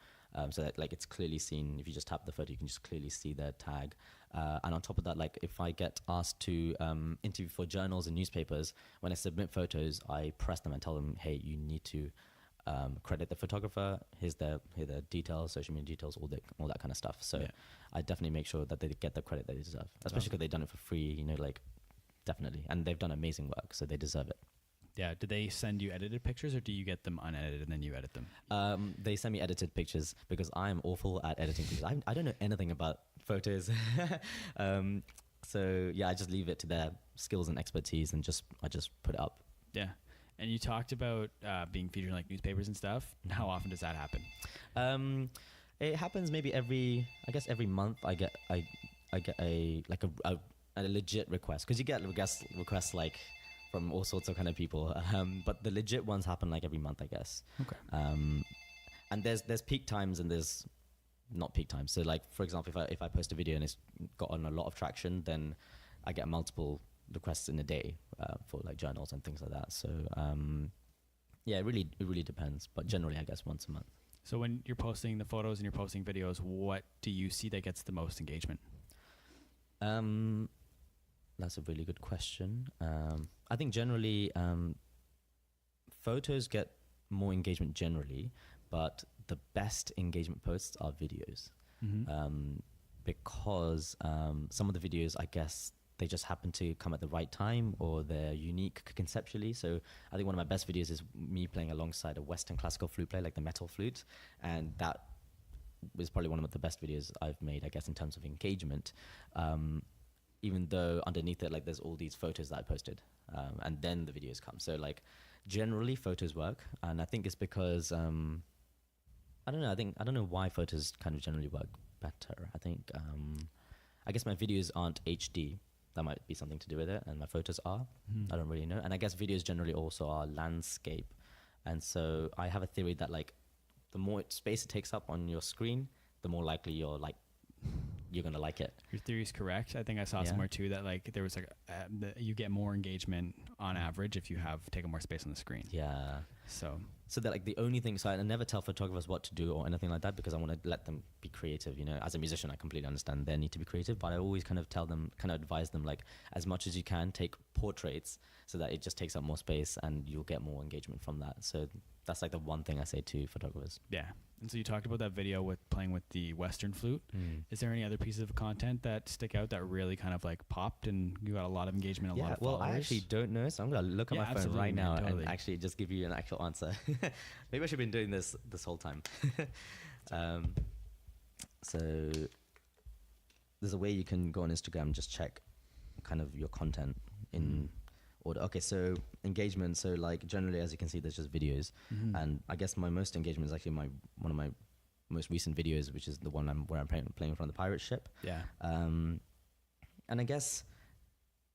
So that like it's clearly seen. If you just tap the photo, you can just clearly see their tag. And on top of that, like if I get asked to interview for journals and newspapers, when I submit photos, I press them and tell them, hey, you need to credit the photographer. Here's their details, social media details, all that kind of stuff. So I definitely make sure that they get the credit that they deserve, especially because they've done it for free. You know, like definitely, and they've done amazing work, so they deserve it. Yeah. Do they send you edited pictures or do you get them unedited and then you edit them? They send me edited pictures because I'm awful at editing pictures. I don't know anything about photos. So yeah, I just leave it to their skills and expertise and I just put it up. Yeah. And you talked about being featured in like newspapers and stuff. How often does that happen? It happens maybe every month. I get a legit request, because you get requests like from all sorts of kind of people. But the legit ones happen like every month, I guess. Okay. And there's peak times and there's not peak times. So like, for example, if I post a video and it's gotten a lot of traction, then I get multiple requests in a day for like journals and things like that. So yeah, it really depends. But generally, I guess once a month. So when you're posting the photos and you're posting videos, what do you see that gets the most engagement? That's a really good question. I think generally photos get more engagement generally, but the best engagement posts are videos. Because some of the videos, I guess, they just happen to come at the right time, or they're unique conceptually. So I think one of my best videos is me playing alongside a Western classical flute player, like the metal flute. And that was probably one of the best videos I've made, I guess, in terms of engagement. Even though underneath it, like, there's all these photos that I posted, and then the videos come. So like generally photos work. And I think it's because, I don't know why photos kind of generally work better. I think, I guess my videos aren't HD. That might be something to do with it, and my photos are. I don't really know. And I guess videos generally also are landscape. And so I have a theory that like the more space it takes up on your screen, the more likely you're gonna like it. Your theory is correct. I think I saw somewhere too that like there was like you get more engagement on average if you have taken more space on the screen. Yeah. So that like the only thing, so I never tell photographers what to do or anything like that, because I want to let them be creative. You know, as a musician, I completely understand their need to be creative, but I always kind of advise them, like, as much as you can, take portraits so that it just takes up more space and you'll get more engagement from that. So that's like the one thing I say to photographers. Yeah. And so you talked about that video with playing with the Western flute. Is there any other pieces of content that stick out that really kind of like popped and you got a lot of engagement, a lot of followers? Well, I actually don't know, so I'm going to look at my phone right now totally. and actually just give you an actual answer. Maybe I should have been doing this whole time. So there's a way you can go on Instagram and just check kind of your content in order. Okay, so engagement. So like generally, as you can see, there's just videos, and I guess my most engagement is actually one of my most recent videos, which is the one where I'm playing from the pirate ship. Yeah. And I guess,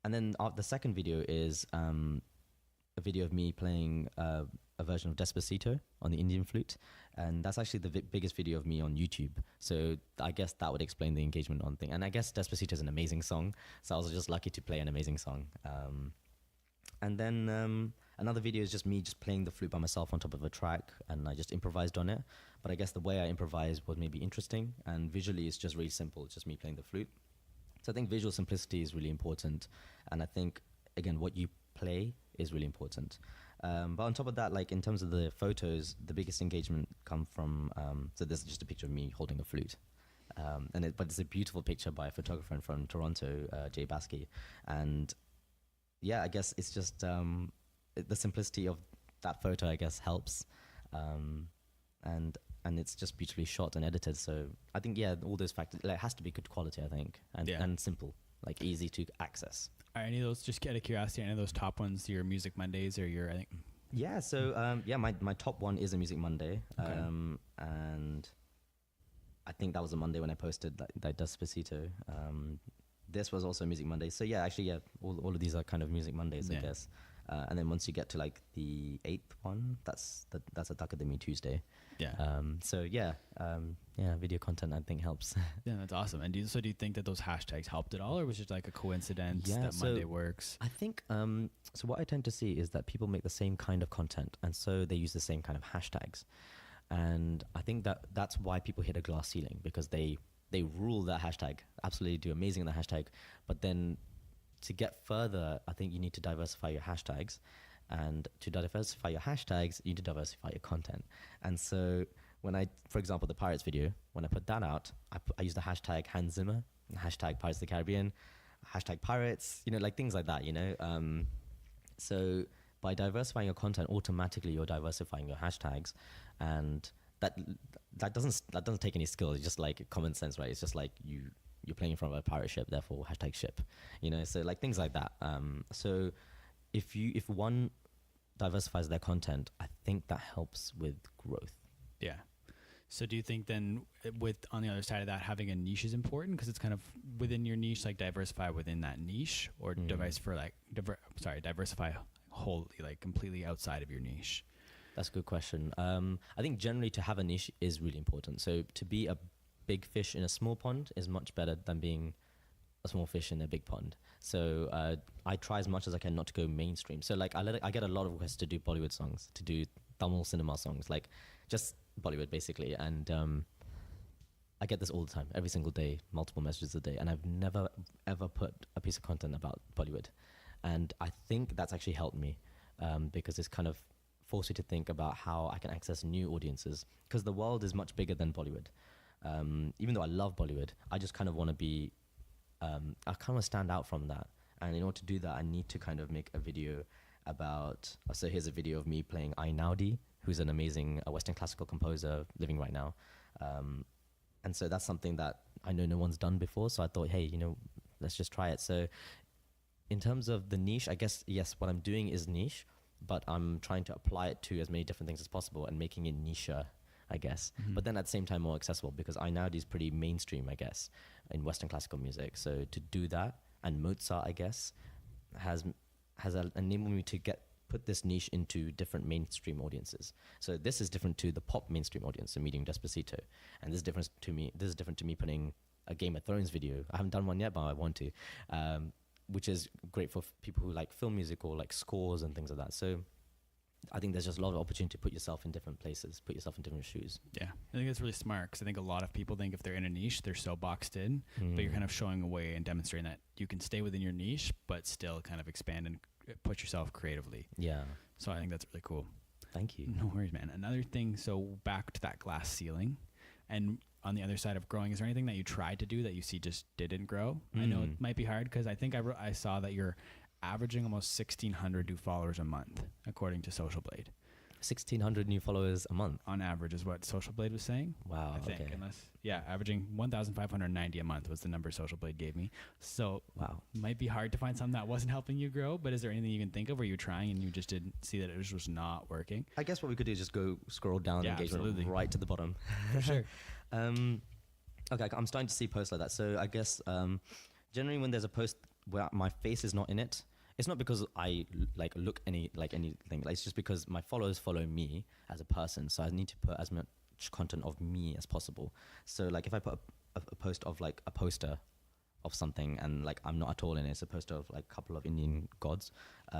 and then the second video is a video of me playing a version of Despacito on the Indian flute, and that's actually the biggest video of me on YouTube. So I guess that would explain the engagement on thing. And I guess Despacito is an amazing song, so I was just lucky to play an amazing song. And then another video is just me just playing the flute by myself on top of a track, and I just improvised on it. But I guess the way I improvised was maybe interesting, and visually it's just really simple. It's just me playing the flute. So I think visual simplicity is really important, and I think, again, what you play is really important. But on top of that, like in terms of the photos, the biggest engagement come from, so this is just a picture of me holding a flute. But it's a beautiful picture by a photographer from Toronto, Jay Baskey. And yeah, I guess it's just the simplicity of that photo, I guess, helps. And it's just beautifully shot and edited. So I think, yeah, all those factors, like, it has to be good quality, I think, and simple, like easy to access. Are any of those, just out of curiosity, any of those top ones your Music Mondays or your, I think? Yeah, so my top one is a Music Monday. Okay. And I think that was a Monday when I posted that Despacito. This was also Music Monday. So yeah, actually, yeah, all of these are kind of Music Mondays, I guess. And then once you get to like the 8th one, that's a Duck Academy Tuesday. Yeah. Video content I think helps. Yeah, that's awesome. And do you think that those hashtags helped at all, or was it just like a coincidence that Monday works? I think so. What I tend to see is that people make the same kind of content, and so they use the same kind of hashtags. And I think that's why people hit a glass ceiling, because they rule that hashtag, absolutely do amazing on the hashtag, but then to get further, I think you need to diversify your hashtags. And to diversify your hashtags, you need to diversify your content. And so for example, the Pirates video, when I put that out, I used the hashtag Hans Zimmer, hashtag Pirates of the Caribbean, hashtag Pirates, like things like that, So by diversifying your content, automatically you're diversifying your hashtags. And that doesn't take any skill. It's just like common sense, right? It's just like you're playing from a pirate ship, therefore hashtag ship, so like things like that. So if one diversifies their content, I think that helps with growth. Yeah. So do you think then with on the other side of that, having a niche is important because it's kind of within your niche, like diversify within that niche, or diversify wholly, like completely outside of your niche? That's a good question. I think generally to have a niche is really important. So to be a big fish in a small pond is much better than being a small fish in a big pond. So I try as much as I can not to go mainstream. So like I get a lot of requests to do Bollywood songs, to do Tamil cinema songs, like just Bollywood basically. And I get this all the time, every single day, multiple messages a day. And I've never ever put a piece of content about Bollywood. And I think that's actually helped me because it's kind of forced you to think about how I can access new audiences, because the world is much bigger than Bollywood. Even though I love Bollywood, I just kind of want to be, I kind of want to stand out from that. And in order to do that, I need to kind of make a video about, so here's a video of me playing Ainaudi, who's an amazing Western classical composer living right now. And so that's something that I know no one's done before. So I thought, hey, let's just try it. So in terms of the niche, I guess, yes, what I'm doing is niche, but I'm trying to apply it to as many different things as possible and making it nicher, I guess. Mm-hmm. But then at the same time more accessible, because Ainaudi is pretty mainstream, I guess, in Western classical music. So to do that, and Mozart, I guess, has enabled me to put this niche into different mainstream audiences. So this is different to the pop mainstream audience, so Medium Despacito. And this is different to me putting a Game of Thrones video. I haven't done one yet, but I want to. Which is great for people who like film music or like scores and things like that. So I think there's just a lot of opportunity to put yourself in different places, put yourself in different shoes. Yeah, I think that's really smart, because I think a lot of people think if they're in a niche, they're so boxed in, but you're kind of showing a way and demonstrating that you can stay within your niche, but still kind of expand and push yourself creatively. Yeah. So I think that's really cool. Thank you. No worries, man. Another thing, so back to that glass ceiling, and on the other side of growing, is there anything that you tried to do that you see just didn't grow? I know it might be hard, because I think I saw that you're averaging almost 1,600 new followers a month, according to Social Blade. 1,600 new followers a month on average is what Social Blade was saying. Wow. I think, okay. Averaging 1,590 a month was the number Social Blade gave me. So wow, might be hard to find something that wasn't helping you grow, but is there anything you can think of where you're trying and you just didn't see that it was just not working? I guess what we could do is just go scroll down engagement absolutely. Right to the bottom. For sure. Okay, I'm starting to see posts like that. So I guess generally when there's a post where my face is not in it, it's not because I look anything. It's just because my followers follow me as a person. So I need to put as much content of me as possible. So like if I put a post of like a poster of something and like I'm not at all in it, it's a poster of like a couple of Indian gods,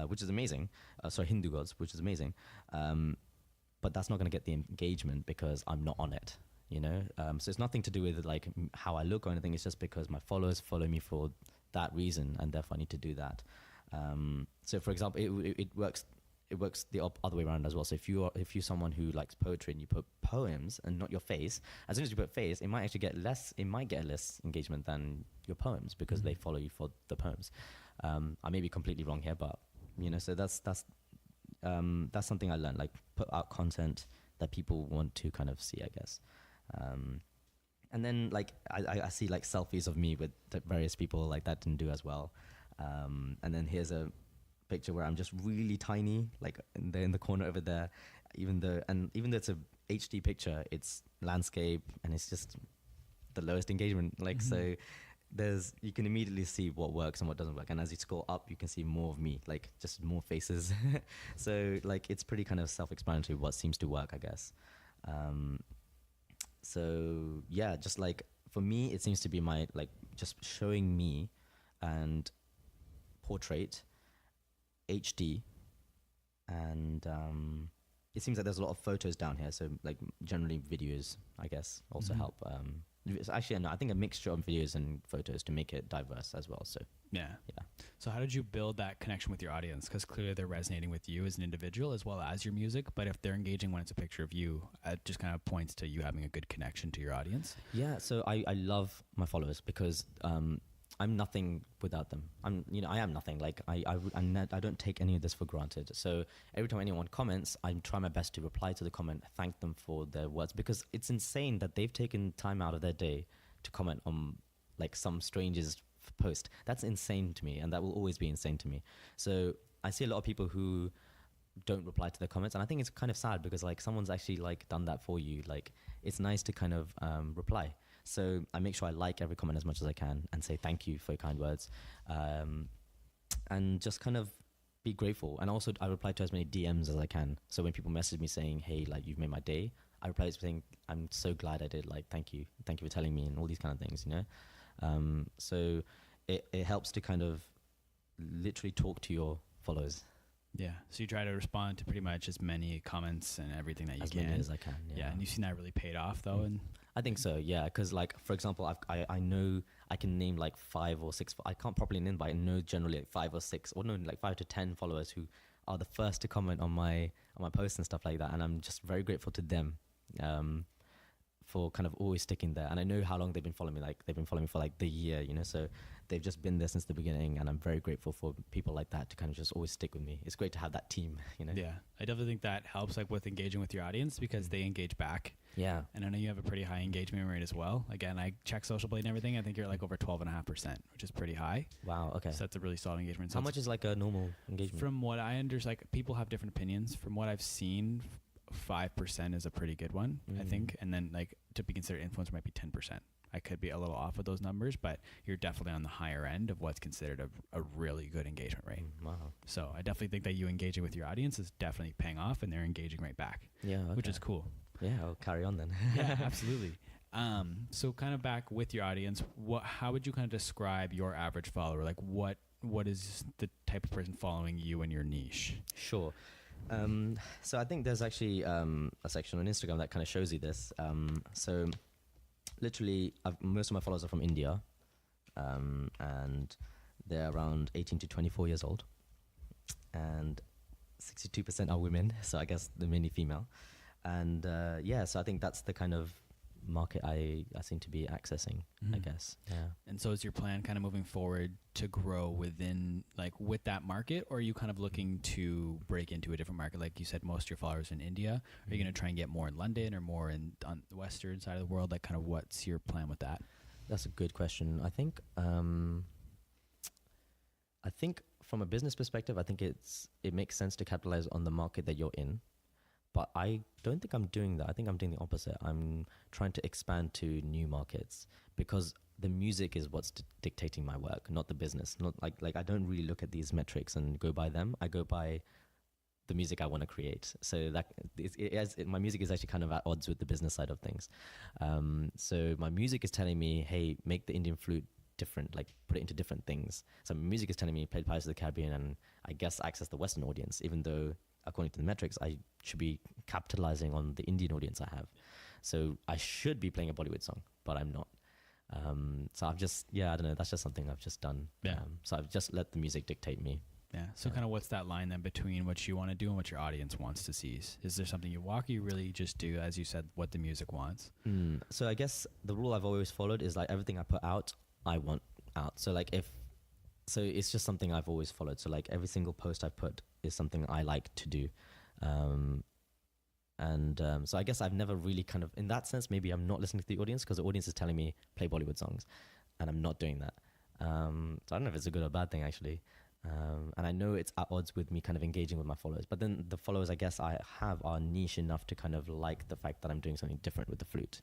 which is amazing. Hindu gods, which is amazing. But that's not going to get the engagement because I'm not on it. So it's nothing to do with like how I look or anything. It's just because my followers follow me for that reason, and therefore I need to do that. So for example, it works the other way around as well. So if you're someone who likes poetry and you put poems and not your face, as soon as you put face, it might actually get less engagement than your poems because they follow you for the poems. I may be completely wrong here, but so that's something I learned, like put out content that people want to kind of see, I guess. And then like I see like selfies of me with various people, like that didn't do as well. And then here's a picture where I'm just really tiny, like in the corner over there. Even though it's a HD picture, it's landscape and it's just the lowest engagement. Like so, you can immediately see what works and what doesn't work. And as you scroll up, you can see more of me, like just more faces. So like it's pretty kind of self-explanatory what seems to work, I guess. So yeah, just like for me, it seems to be my like just showing me and portrait, HD, and it seems like there's a lot of photos down here. So like generally videos, I guess, also help. It's actually, no, I think a mixture of videos and photos to make it diverse as well. So yeah. So how did you build that connection with your audience? Because clearly they're resonating with you as an individual as well as your music. But if they're engaging when it's a picture of you, it just kind of points to you having a good connection to your audience. Yeah. So I love my followers because I'm nothing without them. I am nothing. Like I don't take any of this for granted. So every time anyone comments, I try my best to reply to the comment, thank them for their words, because it's insane that they've taken time out of their day to comment on like some stranger's post. That's insane to me, and that will always be insane to me. So I see a lot of people who don't reply to the comments. And I think it's kind of sad because like someone's actually like done that for you. Like it's nice to kind of reply. So I make sure I like every comment as much as I can and say thank you for your kind words. And just kind of be grateful. And also I reply to as many DMs as I can. So when people message me saying, hey, like you've made my day, I reply saying, I'm so glad I did. Like, thank you for telling me, and all these kind of things, you know? So it helps to kind of literally talk to your followers. Yeah. So you try to respond to pretty much as many comments and everything that you can. As many as I can. Yeah. And you've seen that really paid off though. And I think so. Yeah. Cause like, for example, I know I can name like 5 or 6, I can't properly name, but I know generally like 5 or 6 or no, like 5 to 10 followers who are the first to comment on my posts and stuff like that. And I'm just very grateful to them, for kind of always sticking there. And I know how long they've been following me. Like they've been following me for like the year, you know, so they've just been there since the beginning. And I'm very grateful for people like that to kind of just always stick with me. It's great to have that team, you know? Yeah. I definitely think that helps like with engaging with your audience because they engage back. Yeah. And I know you have a pretty high engagement rate as well. Again, I check Social Blade and everything. I think you're like over 12.5%, which is pretty high. Wow. Okay. So that's a really solid engagement. So how much is like a normal engagement? From what I understand, like people have different opinions. From what I've seen, 5% is a pretty good one, I think. And then like to be considered influencer might be 10%. I could be a little off with those numbers, but you're definitely on the higher end of what's considered a really good engagement rate. Wow. So I definitely think that you engaging with your audience is definitely paying off and they're engaging right back. Yeah. Okay. Which is cool. Yeah, I'll carry on then. Yeah, absolutely. So kind of back with your audience, how would you kind of describe your average follower? Like what is the type of person following you in your niche? Sure. So I think there's actually a section on Instagram that kind of shows you this. So literally, most of my followers are from India, and they're around 18 to 24 years old, and 62% are women. So I guess they're mainly female. And yeah, so I think that's the kind of market I seem to be accessing, I guess. Yeah. And so is your plan kind of moving forward to grow within, like with that market, or are you kind of looking to break into a different market? Like you said, most of your followers in India. Are you going to try and get more in London or more on the western side of the world? Like kind of what's your plan with that? That's a good question. I think from a business perspective, I think it makes sense to capitalize on the market that you're in. But I don't think I'm doing that. I think I'm doing the opposite. I'm trying to expand to new markets because the music is what's dictating my work, not the business. Not like I don't really look at these metrics and go by them. I go by the music I want to create. So that my music is actually kind of at odds with the business side of things. So my music is telling me, hey, make the Indian flute different, like put it into different things. So my music is telling me play Pirates of the Caribbean and I guess access the Western audience, even though according to the metrics, I should be capitalizing on the Indian audience I have. So I should be playing a Bollywood song, but I'm not. So I've just, I don't know, that's just something I've just done. Yeah. So I've just let the music dictate me. Yeah. So kind of what's that line then between what you want to do and what your audience wants to see? Is there something you walk, or you really just do, as you said, what the music wants? So I guess the rule I've always followed is like everything I put out, I want out. So like so it's just something I've always followed. So like every single post I put is something I like to do. So I guess I've never really kind of, in that sense, maybe I'm not listening to the audience because the audience is telling me play Bollywood songs and I'm not doing that. So I don't know if it's a good or bad thing actually. And I know it's at odds with me kind of engaging with my followers, but then the followers I guess I have are niche enough to kind of like the fact that I'm doing something different with the flute.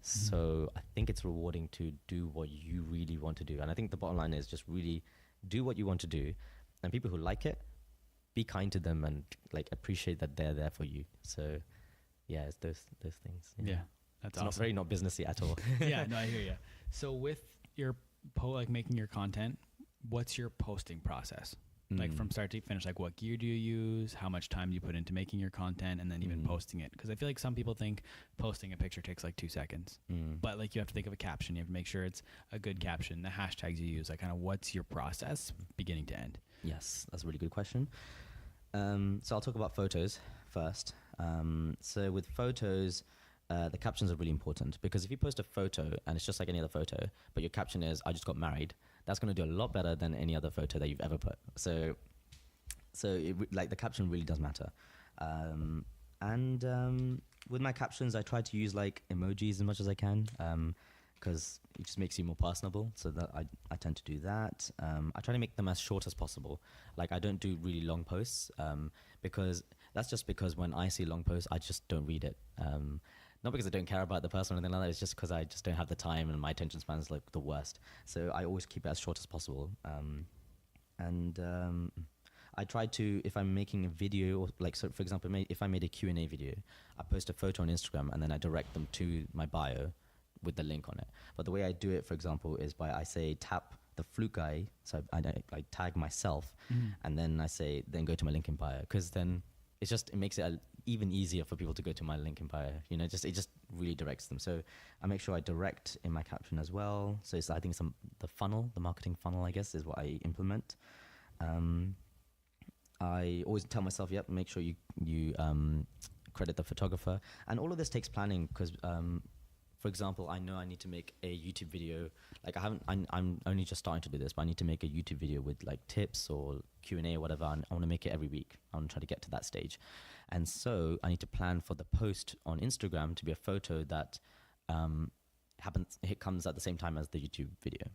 So I think it's rewarding to do what you really want to do. And I think the bottom line is just really do what you want to do. And people who like it, be kind to them and like appreciate that they're there for you. So yeah, it's those things. Yeah, that's awesome. Not businessy at all. Yeah, no, I hear you. So with your like making your content, what's your posting process? Like from start to finish, like what gear do you use? How much time do you put into making your content and then even posting it? Because I feel like some people think posting a picture takes like 2 seconds, but like you have to think of a caption. You have to make sure it's a good caption, the hashtags you use, like kind of what's your process beginning to end? Yes, that's a really good question. So I'll talk about photos first. So with photos, the captions are really important because if you post a photo and it's just like any other photo, but your caption is, I just got married, that's going to do a lot better than any other photo that you've ever put. So like the caption really does matter. And with my captions, I try to use like emojis as much as I can. because it just makes you more personable. So that I tend to do that. I try to make them as short as possible. Like I don't do really long posts because that's just because when I see long posts, I just don't read it. Not because I don't care about the person or anything like that. It's just because I just don't have the time and my attention span is like the worst. So I always keep it as short as possible. I try to, if I'm making a video, or like, so for example, if I made a Q&A video, I post a photo on Instagram and then I direct them to my bio with the link on it. But the way I do it, for example, is I say tap the Flute Guy, so I tag myself, and then I say, then go to my link in bio, because then it makes it even easier for people to go to my link in bio. You know, it just really directs them. So I make sure I direct in my caption as well. So I think the marketing funnel, I guess, is what I implement. I always tell myself, yep, make sure you credit the photographer, and all of this takes planning because, for example, I know I need to make a YouTube video. Like I'm only just starting to do this, but I need to make a YouTube video with like tips or Q&A or whatever. And I want to make it every week. I want to try to get to that stage, and so I need to plan for the post on Instagram to be a photo that it comes at the same time as the YouTube video,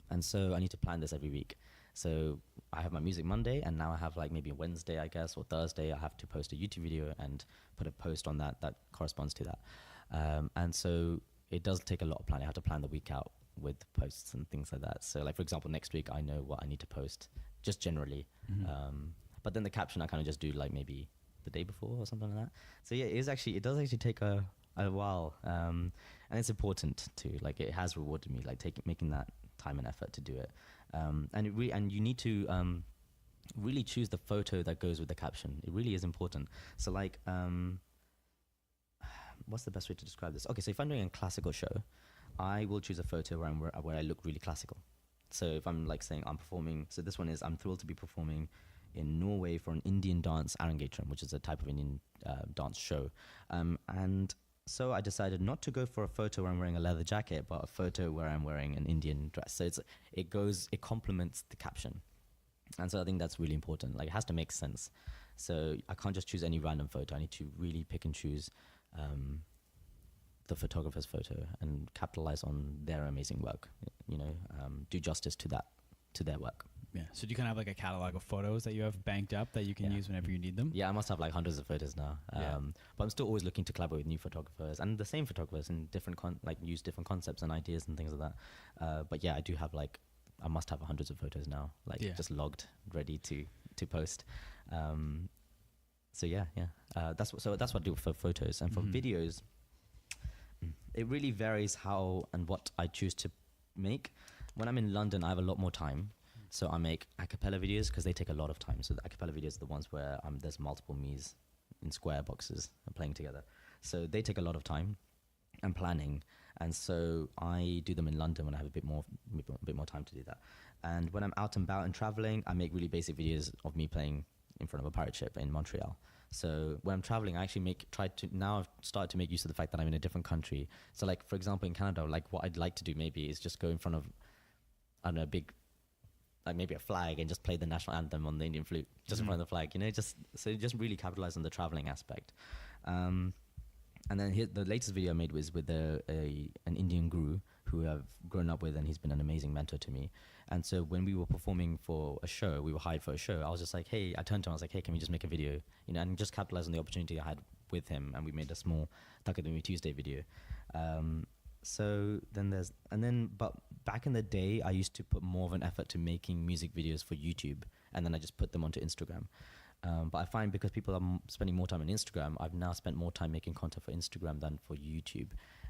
and so I need to plan this every week. So I have my music Monday, and now I have like maybe Wednesday, I guess, or Thursday, I have to post a YouTube video and put a post on that corresponds to that. And so it does take a lot of planning. I have to plan the week out with posts and things like that. So like, for example, next week, I know what I need to post just generally. But then the caption, I kind of just do like maybe the day before or something like that. So yeah, it does actually take a while. And it's important too. Like it has rewarded me, like making that time and effort to do it. And you need to really choose the photo that goes with the caption. It really is important. So like, what's the best way to describe this? Okay, so if I'm doing a classical show, I will choose a photo where I look really classical. So if I'm like saying I'm performing, so this one is I'm thrilled to be performing in Norway for an Indian dance Arangetram, which is a type of Indian dance show. And so I decided not to go for a photo where I'm wearing a leather jacket, but a photo where I'm wearing an Indian dress. So it complements the caption. And so I think that's really important. Like it has to make sense. So I can't just choose any random photo. I need to really pick and choose the photographer's photo and capitalize on their amazing work, do justice to their work. Yeah. So do you kind of have like a catalog of photos that you have banked up that you can use whenever you need them? Yeah, I must have like hundreds of photos now. But I'm still always looking to collaborate with new photographers and the same photographers in different use different concepts and ideas and things like that. But yeah, I must have hundreds of photos now, just logged, ready to post. So that's what I do for photos. And for videos, it really varies how and what I choose to make. When I'm in London, I have a lot more time. So I make a cappella videos because they take a lot of time. So the a cappella videos are the ones where there's multiple me's in square boxes playing together. So they take a lot of time and planning. And so I do them in London when I have a bit more time to do that. And when I'm out and about and traveling, I make really basic videos of me playing in front of a pirate ship in Montreal. So when I'm traveling, I actually now I've started to make use of the fact that I'm in a different country. So like, for example, in Canada, like what I'd like to do maybe is just go in front of, I don't know, like maybe a flag and just play the national anthem on the Indian flute just in front of the flag, just really capitalize on the traveling aspect. And then the latest video I made was with an Indian guru who I've grown up with, and he's been an amazing mentor to me. And so when we were performing for a show, we were hired for a show, I was just like, hey, I turned to him, I was like, hey, can we just make a video? And just capitalize on the opportunity I had with him, and we made a small Takadumi Tuesday video. But back in the day, I used to put more of an effort to making music videos for YouTube, and then I just put them onto Instagram. But I find because people are spending more time on Instagram, I've now spent more time making content for Instagram than for YouTube.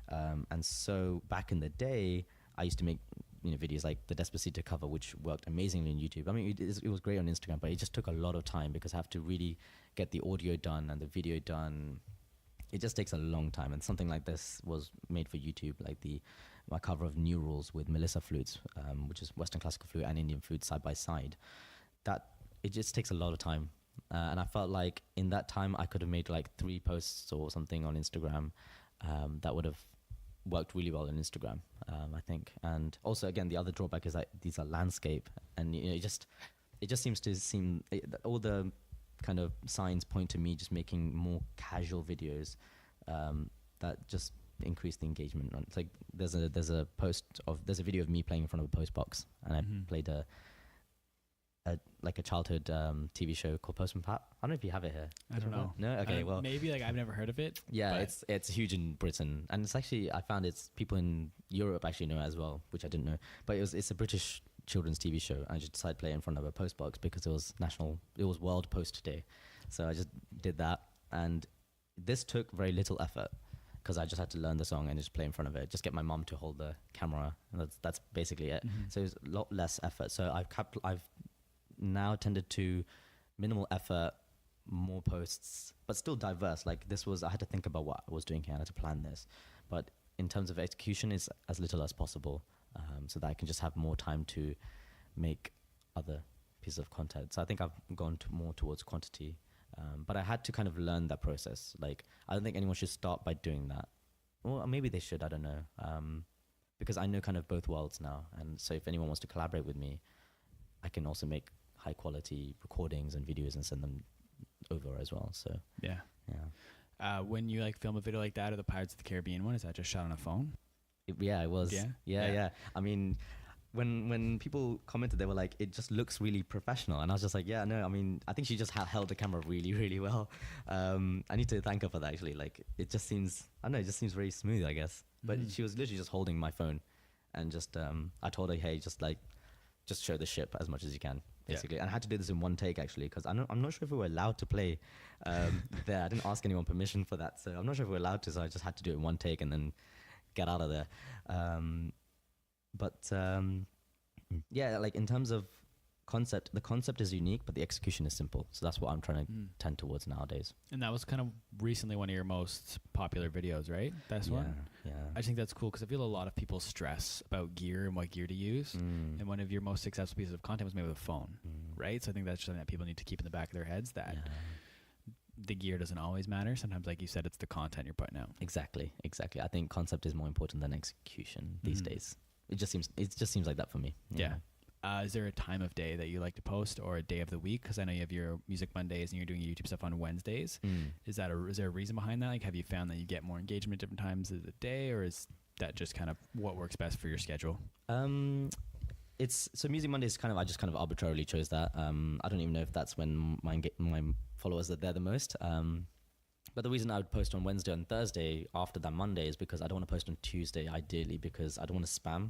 And so back in the day, I used to make videos like the Despacito cover, which worked amazingly on YouTube. I mean, it was great on Instagram, but it just took a lot of time because I have to really get the audio done and the video done. It just takes a long time. And something like this was made for YouTube, like my cover of New Rules with Melissa flutes, which is Western classical flute and Indian flute side by side. It just takes a lot of time. And I felt like in that time, I could have made like 3 posts or something on Instagram that would have worked really well on Instagram, I think. And also, again, the other drawback is that these are landscape, and it just seems all the kind of signs point to me just making more casual videos that just increase the engagement. It's like there's a video of me playing in front of a post box, and I played a childhood TV show called Postman Pat. I don't know if you have it here. I don't know. No? Okay, well. Maybe, like, I've never heard of it. Yeah, it's huge in Britain. And it's actually, I found it's people in Europe actually know it as well, which I didn't know. But it's a British children's TV show. I just decided to play it in front of a post box because it was World Post Day. So I just did that. And this took very little effort because I just had to learn the song and just play in front of it. Just get my mom to hold the camera. And that's basically it. So it was a lot less effort. So I've now tended to minimal effort, more posts, but still diverse. Like I had to think about what I was doing here. I had to plan this. But in terms of execution, is as little as possible, so that I can just have more time to make other pieces of content. So I think I've gone more towards quantity. But I had to kind of learn that process. Like, I don't think anyone should start by doing that. Well, maybe they should, I don't know. Because I know kind of both worlds now. And so if anyone wants to collaborate with me, I can also make high quality recordings and videos and send them over as well. So yeah. When you like film a video like that or the Pirates of the Caribbean one, is that just shot on a phone? It was. Yeah. I mean, when people commented, they were like, it just looks really professional. And I was just like, yeah, no, I mean, I think she just held the camera really, really well. I need to thank her for that, actually. Like, it just seems, I don't know, it just seems very smooth, I guess. But she was literally just holding my phone and just, I told her, hey, just show the ship as much as you can, basically. And I had to do this in one take, actually, because I'm not sure if we were allowed to play there. I didn't ask anyone permission for that. So I'm not sure if we were allowed to, so I just had to do it in one take and then get out of there. Yeah, like in terms of concept, the concept is unique, but the execution is simple. So that's what I'm trying to tend towards nowadays. And that was kind of recently one of your most popular videos, right? That's one? Yeah. I think that's cool because I feel a lot of people stress about gear and what gear to use. And one of your most successful pieces of content was made with a phone, right? So I think that's something that people need to keep in the back of their heads, that the gear doesn't always matter. Sometimes, like you said, it's the content you're putting out. Exactly. I think concept is more important than execution these days. It just seems like that for me. Yeah. Is there a time of day that you like to post, or a day of the week? Because I know you have your Music Mondays and you're doing your YouTube stuff on Wednesdays. Is there a reason behind that? Like, have you found that you get more engagement at different times of the day, or is that just kind of what works best for your schedule? So Music Mondays I just kind of arbitrarily chose that. I don't even know if that's when my followers are there the most. But the reason I would post on Wednesday and Thursday after that Monday is because I don't want to post on Tuesday, ideally, because I don't want to spam.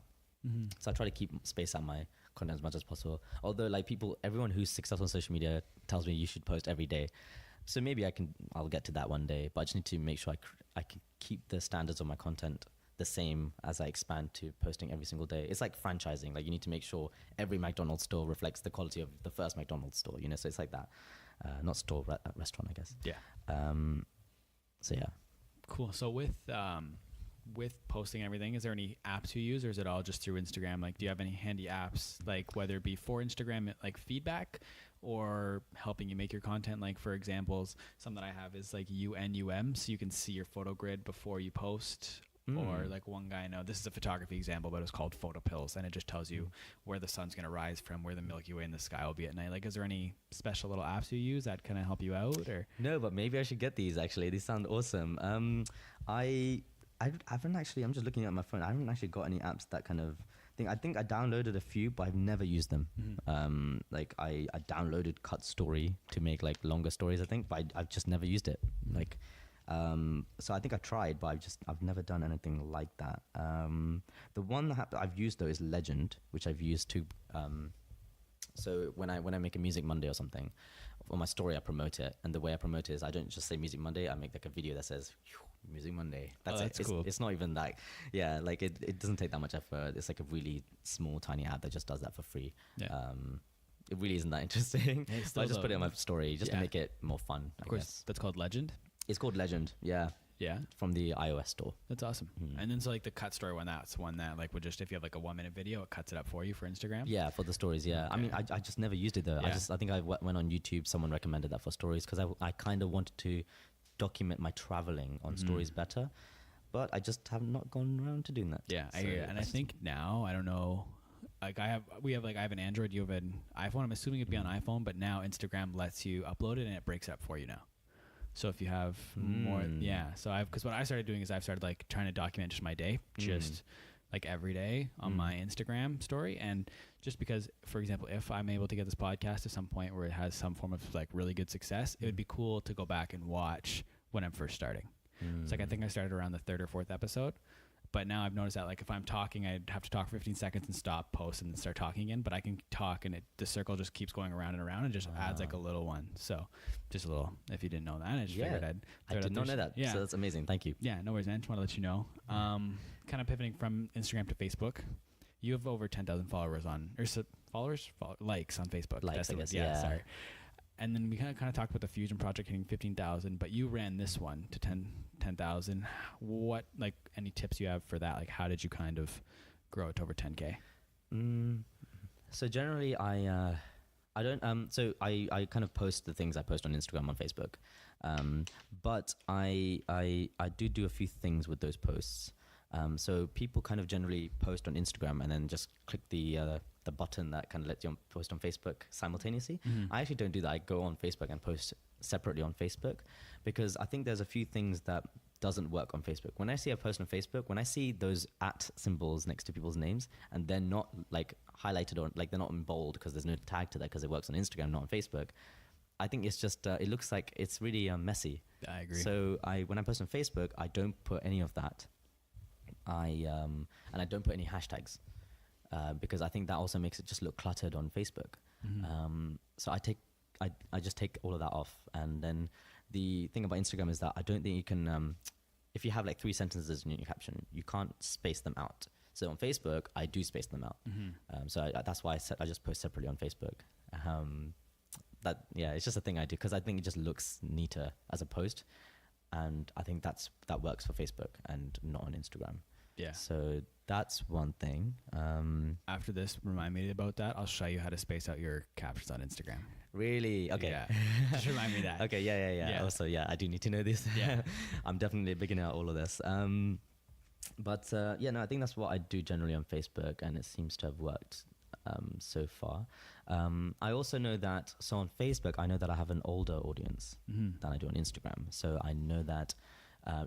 So I try to keep space at my content as much as possible. Although, like, everyone who's successful on social media tells me you should post every day. So maybe I'll get to that one day, but I just need to make sure I can keep the standards of my content the same as I expand to posting every single day. It's like franchising. Like, you need to make sure every McDonald's store reflects the quality of the first McDonald's store, so it's like that. Not store, restaurant, I guess. Yeah. So yeah. Cool. So with posting and everything, is there any apps you use, or is it all just through Instagram? Like, do you have any handy apps, like whether it be for Instagram, like feedback, or helping you make your content? Like, for examples, some that I have is like UNUM, so you can see your photo grid before you post. Or like one guy I know, this is a photography example, but it's called Photo Pills, and it just tells you where the sun's going to rise from, where the Milky Way in the sky will be at night. Like, is there any special little apps you use that kind of help you out? Or no, but maybe I should get these, actually. These sound awesome. I haven't actually, I'm just looking at my phone, I haven't actually got any apps that kind of thing. I think I downloaded a few, but I've never used them. Like, I downloaded Cut Story to make like longer stories, I think, but I've just never used it. Like, so I think I tried, but I've never done anything like that. The one that I've used though is Legend, which I've used to. So when I make a Music Monday or something, on my story I promote it, and the way I promote it is I don't just say Music Monday. I make like a video that says Music Monday. That's it. It's cool. It's not even like, yeah, like it doesn't take that much effort. It's like a really small, tiny app that just does that for free. Yeah. It really isn't that interesting. So I just put it on my story just to make it more fun. Of course, that's called Legend. It's called Legend, yeah. Yeah. From the iOS store. That's awesome. And then so like the Cut Story one, that's one that like would just, if you have like a 1-minute video, it cuts it up for you for Instagram? Yeah, for the stories, yeah. Okay. I mean, I just never used it though. Yeah. I think I went on YouTube, someone recommended that for stories because I kind of wanted to document my traveling on stories better, but I just have not gone around to doing that. Yeah, so I hear it. And I think now, I don't know, like I have an Android, you have an iPhone. I'm assuming it'd be on iPhone, but now Instagram lets you upload it and it breaks it up for you now. So if you have more, so because what I started doing is I've started like trying to document just my day, just like every day on my Instagram story. And just because, for example, if I'm able to get this podcast to some point where it has some form of like really good success, it would be cool to go back and watch when I'm first starting. It's like, I think I started around the 3rd or 4th episode. But now I've noticed that like if I'm talking, I'd have to talk for 15 seconds and stop, post, and then start talking again. But I can talk, and the circle just keeps going around and around, and just adds like a little one. So just a little. If you didn't know that, I just figured I did not know that. Yeah, so that's amazing. Thank you. Yeah, no worries, man. Just want to let you know. Kind of pivoting from Instagram to Facebook. You have over 10,000 followers likes on Facebook. Likes, I guess. Yeah, sorry. And then we kind of talked about the Fusion project hitting 15,000, but you ran this one to 10,000. What, like, any tips you have for that? Like, how did you kind of grow it to over 10K? So generally, I don't. So I kind of post the things I post on Instagram on Facebook, but I do a few things with those posts. So people kind of generally post on Instagram and then just click the button that kind of lets you post on Facebook simultaneously. I actually don't do that. I go on Facebook and post separately on Facebook, because I think there's a few things that doesn't work on Facebook. When I see a post on Facebook, when I see those @ symbols next to people's names and they're not like highlighted or like they're not in bold because there's no tag to that because it works on Instagram, not on Facebook, I think it's just, it looks like it's really messy. I agree. So when I post on Facebook, I don't put any of that. And I don't put any hashtags because I think that also makes it just look cluttered on Facebook. So I just take all of that off. And then the thing about Instagram is that I don't think you can, if you have like 3 sentences in your caption, you can't space them out. So on Facebook, I do space them out. So that's why I just post separately on Facebook. It's just a thing I do because I think it just looks neater as a post. And I think that works for Facebook and not on Instagram. Yeah. So that's one thing. After this, remind me about that. I'll show you how to space out your captions on Instagram. Really? Okay. Yeah. Just remind me that. Okay. Yeah. Also, I do need to know this. Yeah. I'm definitely beginning at all of this. I think that's what I do generally on Facebook, and it seems to have worked so far. I also know that, so on Facebook, I know that I have an older audience than I do on Instagram. So I know that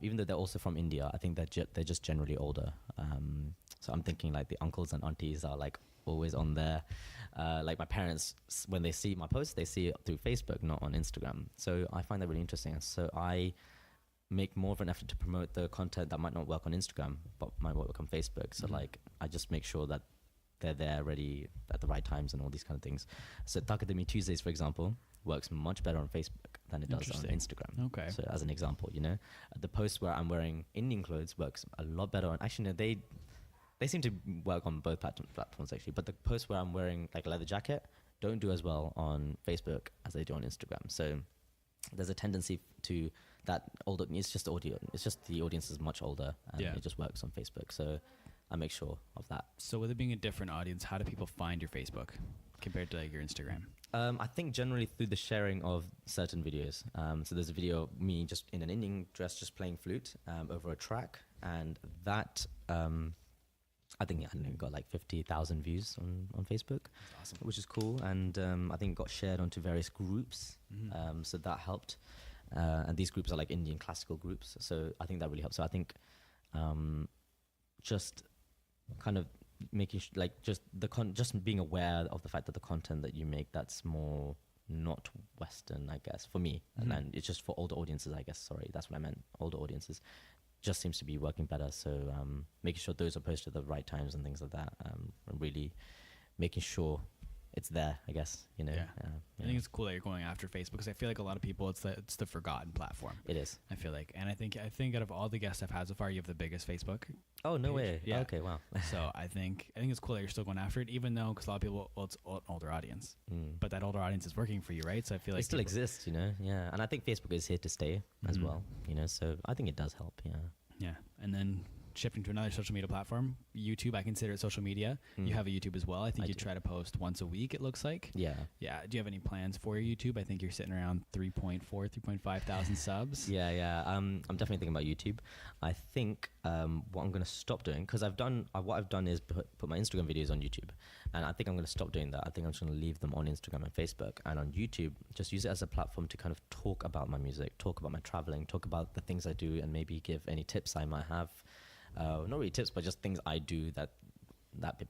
even though they're also from India, I think they're just generally older. So I'm thinking like the uncles and aunties are like always on there. Like my parents, when they see my posts, they see it through Facebook, not on Instagram. So I find that really interesting. And so I make more of an effort to promote the content that might not work on Instagram, but might work on Facebook. So like I just make sure that they're there ready at the right times and all these kind of things. So Takademi Tuesdays, for example, works much better on Facebook than it does on Instagram. Okay. So as an example, the post where I'm wearing Indian clothes works a lot better on, actually, no, they seem to work on both platforms actually, but the posts where I'm wearing like a leather jacket don't do as well on Facebook as they do on Instagram. So there's a tendency to that older, it's just the audience is much older and it just works on Facebook. So I make sure of that. So with it being a different audience, how do people find your Facebook compared to like your Instagram? I think generally through the sharing of certain videos. So there's a video of me just in an Indian dress, just playing flute over a track. And that, I think it got like 50,000 views on Facebook, awesome. Which is cool. And I think it got shared onto various groups. So that helped. And these groups are like Indian classical groups. So I think that really helped. So I think just kind of making just being aware of the fact that the content that you make, that's more not Western, I guess, for me. And then it's just for older audiences, I guess. Sorry, that's what I meant. Older audiences just seems to be working better. So making sure those are posted at the right times and things like that, and really making sure it's there, I guess, I think it's cool that you're going after Facebook, because I feel like a lot of people, it's the forgotten platform. It is. I feel like, and I think out of all the guests I've had so far, you have the biggest Facebook. Oh, no page. way. Yeah. Okay, wow. So I think it's cool that you're still going after it, even though, because a lot of people, it's an older audience, but that older audience is working for you, right? So I feel like it still exists, yeah. And I think Facebook is here to stay as well, so I think it does help, yeah. Yeah, and then shifting to another social media platform, YouTube, I consider it social media. You have a YouTube as well. I think you try to post once a week, it looks like. Yeah. Yeah. Do you have any plans for your YouTube? I think you're sitting around 3.5 thousand subs. Yeah. I'm definitely thinking about YouTube. I think what I'm going to stop doing, because what I've done is put my Instagram videos on YouTube, and I think I'm going to stop doing that. I think I'm just going to leave them on Instagram and Facebook, and on YouTube, just use it as a platform to kind of talk about my music, talk about my traveling, talk about the things I do, and maybe give any tips I might have. Not really tips, but just things I do that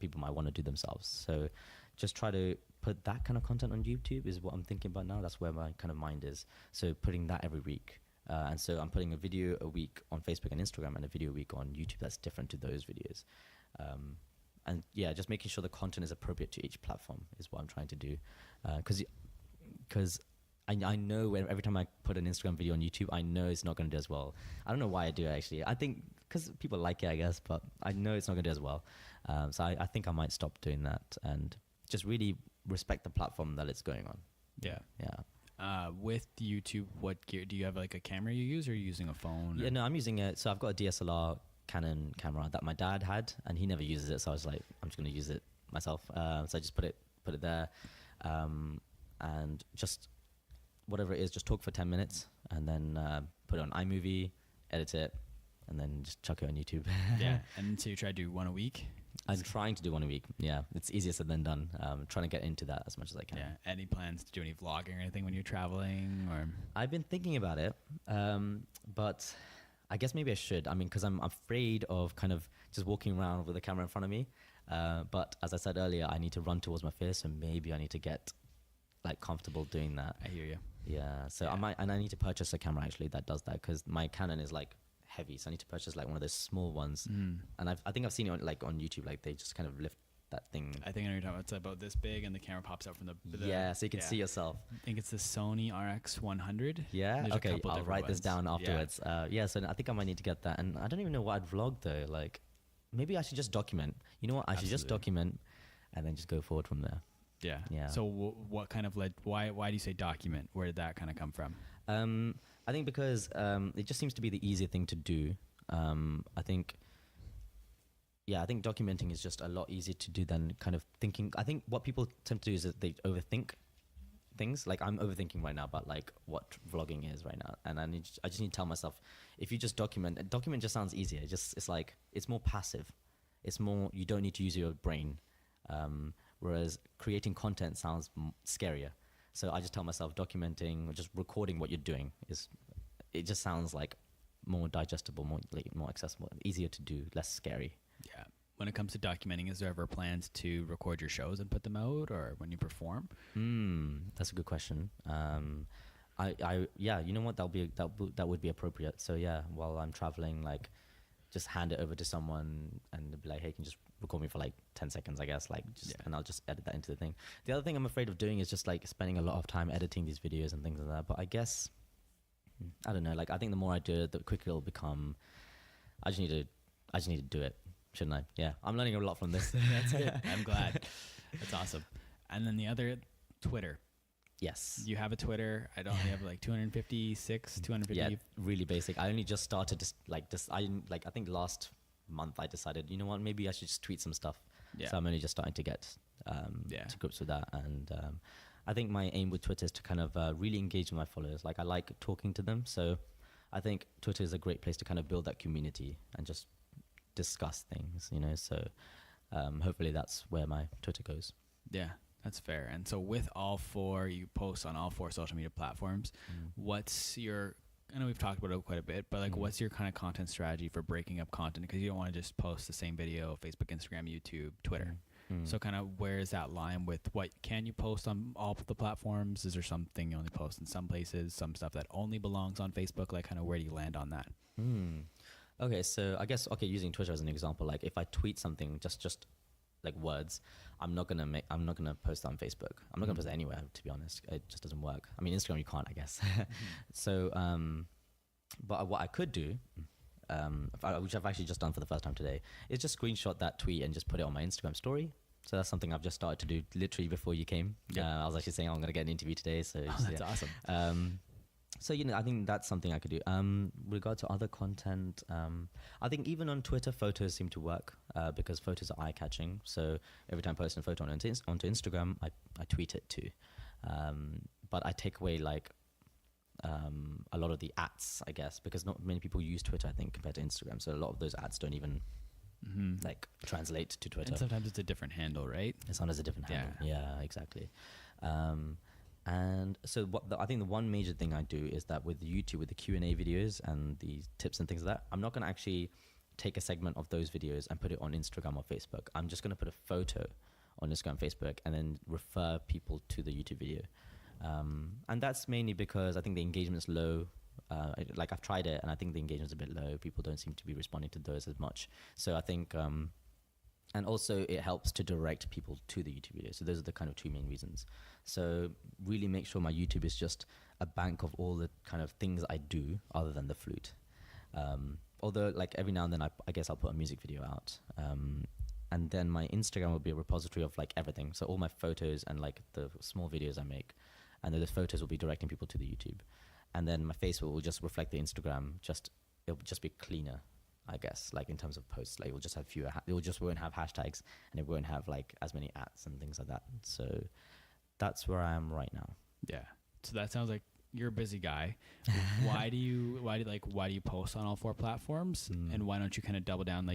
people might want to do themselves. So just try to put that kind of content on YouTube is what I'm thinking about now. That's where my kind of mind is. So putting that every week. And so I'm putting a video a week on Facebook and Instagram and a video a week on YouTube that's different to those videos. And yeah, just making sure the content is appropriate to each platform is what I'm trying to do. Because I know every time I put an Instagram video on YouTube, I know it's not going to do as well. I don't know why I do it, actually. I think because people like it, I guess, but I know it's not going to do as well. So I think I might stop doing that and just really respect the platform that it's going on. Yeah. Yeah. With YouTube, what gear do you have? Like a camera you use, or are you using a phone? Yeah, no, I'm using it. So I've got a DSLR Canon camera that my dad had, and he never uses it. So I was like, I'm just going to use it myself. So I just put it there, and just whatever it is, just talk for 10 minutes, and then put it on iMovie, edit it, and then just chuck it on YouTube. Yeah. And so you try to do one a week? I'm trying to do one a week. Yeah, it's easier said than done. Trying to get into that as much as I can. Yeah. Any plans to do any vlogging or anything when you're traveling? Or I've been thinking about it, but I guess maybe I should. I mean, because I'm afraid of kind of just walking around with a camera in front of me. But as I said earlier, I need to run towards my fear, so maybe I need to get like comfortable doing that. I hear you. Yeah. So I need to purchase a camera actually that does that, because my Canon is like heavy, so I need to purchase like one of those small ones. And I think I've seen it on YouTube, like they just kind of lift that thing. I think I know you're talking about. It's about this big, and the camera pops out from the yeah, so you can see yourself. I think it's the Sony RX100. Yeah. There's okay, I'll write this down afterwards. Yeah. So I think I might need to get that, and I don't even know what I'd vlog though. Like, maybe I should just document. You know what? I should just document, and then just go forward from there. Yeah. Yeah. So what kind of led? Why do you say document? Where did that kind of come from? I think because it just seems to be the easier thing to do. I think documenting is just a lot easier to do than kind of thinking. I think what people tend to do is that they overthink things. Like I'm overthinking right now about like what vlogging is right now, and I just need to tell myself, if you just document just sounds easier. It's like it's more passive. It's more, you don't need to use your brain. Whereas creating content sounds scarier. So I just tell myself documenting or just recording what you're doing it just sounds like more digestible, more accessible, easier to do, less scary. Yeah. When it comes to documenting, is there ever plans to record your shows and put them out, or when you perform? That's a good question. Yeah, you know what? That would be appropriate. So yeah, while I'm traveling, like, just hand it over to someone and be like, hey, can you just record me for like 10 seconds, I guess, and I'll just edit that into the thing. The other thing I'm afraid of doing is just like spending a lot of time editing these videos and things like that. But I guess, I don't know, like, I think the more I do it, the quicker it'll become. I just need to do it, shouldn't I? Yeah, I'm learning a lot from this. That's good. I'm glad. That's awesome. And then the other, Twitter. Yes. You have a Twitter. I have like 250. Yeah, really basic. I only just started I think last month I decided, you know what, maybe I should just tweet some stuff. Yeah. So I'm only just starting to get to grips with that. And I think my aim with Twitter is to kind of really engage with my followers. Like, I like talking to them. So I think Twitter is a great place to kind of build that community and just discuss things, you know. So hopefully that's where my Twitter goes. Yeah. That's fair. And so with you post on all 4 social media platforms. What's your, I know we've talked about it quite a bit, but like, what's your kind of content strategy for breaking up content? Because you don't want to just post the same video, Facebook, Instagram, YouTube, Twitter. So kind of where is that line with what can you post on all of the platforms? Is there something you only post in some places, some stuff that only belongs on Facebook? Like, kind of where do you land on that? Okay, so I guess, using Twitter as an example, like if I tweet something, just like words, I'm not gonna post it on Facebook. I'm not gonna post it anywhere, to be honest. It just doesn't work. I mean, Instagram you can't, I guess. So, but what I could do, which I've actually just done for the first time today, is just screenshot that tweet and just put it on my Instagram story. So that's something I've just started to do literally before you came. I was actually saying I'm gonna get an interview today. So that's awesome. So, I think that's something I could do. With regard to other content, I think even on Twitter, photos seem to work because photos are eye-catching. So every time I post a photo onto Instagram, I tweet it too. But I take away a lot of the ads, I guess, because not many people use Twitter, I think, compared to Instagram. So a lot of those ads don't even translate to Twitter. And sometimes it's a different handle, right? It's not as a different handle. Yeah, exactly. And so I think the one major thing I do is that with YouTube, with the Q&A videos and the tips and things like that, I'm not going to actually take a segment of those videos and put it on Instagram or Facebook. I'm just going to put a photo on Instagram, Facebook, and then refer people to the YouTube video. And that's mainly because I think the engagement's low. I've tried it and I think the engagement's a bit low. People don't seem to be responding to those as much. So I think, and also it helps to direct people to the YouTube video. So those are the kind of two main reasons. So really make sure my YouTube is just a bank of all the kind of things I do other than the flute. Although every now and then I guess I'll put a music video out. And then my Instagram will be a repository of everything. So all my photos and the small videos I make. And then the photos will be directing people to the YouTube. And then my Facebook will just reflect the Instagram. It'll just be cleaner, I guess, in terms of posts. It will just have fewer, won't have hashtags, and it won't have as many ads and things like that. So that's where I am right now. Yeah. So that sounds like you're a busy guy. Why do you post on all four platforms? And why don't you kind of double down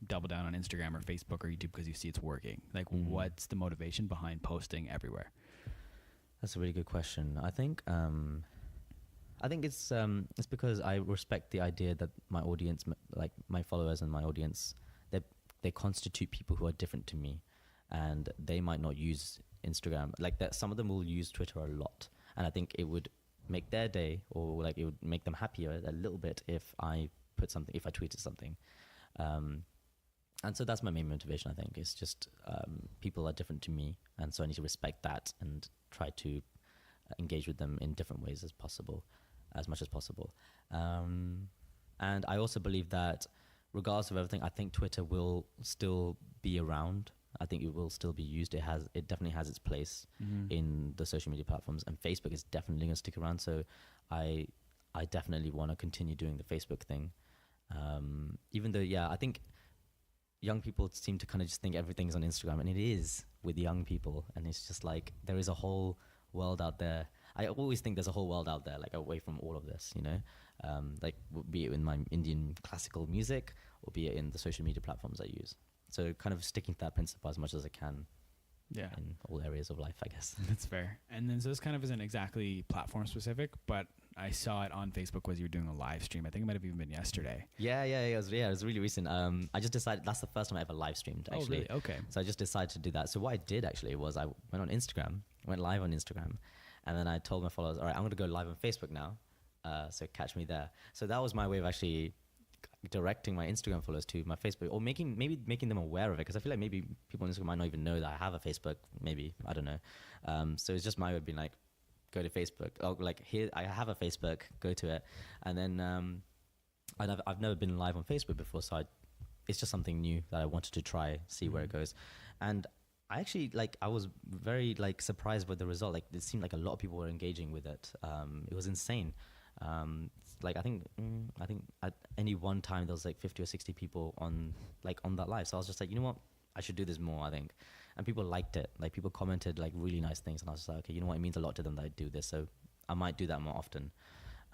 double down on Instagram or Facebook or YouTube because you see it's working? What's the motivation behind posting everywhere? That's a really good question. I think it's because I respect the idea that my audience, my followers and my audience, they constitute people who are different to me, and they might not use Instagram. Some of them will use Twitter a lot, and I think it would make their day, or it would make them happier a little bit if I tweeted something. And so that's my main motivation, I think. It's just people are different to me, and so I need to respect that and try to engage with them in different ways as much as possible. And I also believe that regardless of everything, I think Twitter will still be around. I think it will still be used. It definitely has its place in the social media platforms, and Facebook is definitely going to stick around. So I definitely want to continue doing the Facebook thing. Even though, I think young people seem to kind of just think everything's on Instagram, and it is with young people, and it's just there is a whole world out there. I always think there's a whole world out there, away from all of this, be it in my Indian classical music or be it in the social media platforms I use. So kind of sticking to that principle as much as I can. Yeah. In all areas of life, I guess. That's fair. And then so this kind of isn't exactly platform specific, but I saw it on Facebook was you were doing a live stream. I think it might have even been yesterday. Yeah. It was really recent. I just decided that's the first time I ever live streamed, actually. Oh, really? Okay. So I just decided to do that. So what I did actually was I went on Instagram, went live on Instagram, and then I told my followers, all right, I'm going to go live on Facebook now. So catch me there. So that was my way of actually directing my Instagram followers to my Facebook, or maybe making them aware of it, because I feel like maybe people on Instagram might not even know that I have a Facebook. Maybe, I don't know. So it's just my way of being go to Facebook. Oh, here I have a Facebook. Go to it, and then I've never been live on Facebook before, so it's just something new that I wanted to try, see where it goes, and I actually I was very surprised by the result. It seemed like a lot of people were engaging with it. It was insane. I think at any one time there was 50 or 60 people on that live. So I was just you know what, I should do this more, I think. And people liked it. People commented really nice things, and I was just okay, you know what, it means a lot to them that I do this, so I might do that more often.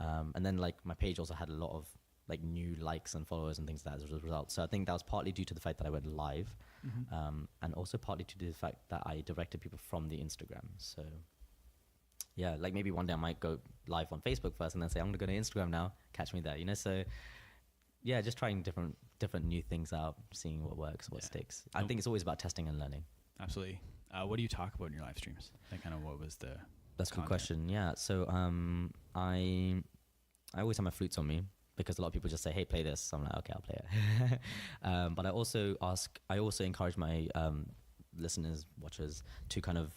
And then my page also had a lot of new likes and followers and things like that as a result. So I think that was partly due to the fact that I went live, and also partly due to the fact that I directed people from the Instagram. So yeah, maybe one day I might go live on Facebook first and then say I'm gonna go to Instagram now, catch me there, so yeah, just trying different new things out, seeing what works, what sticks. I think it's always about testing and learning. Absolutely. What do you talk about in your live streams? What was the That's a good question. Yeah, so I always have my flutes on me, because a lot of people just say, hey, play this. So I'm like, okay, I'll play it. But I also encourage my listeners, watchers, to kind of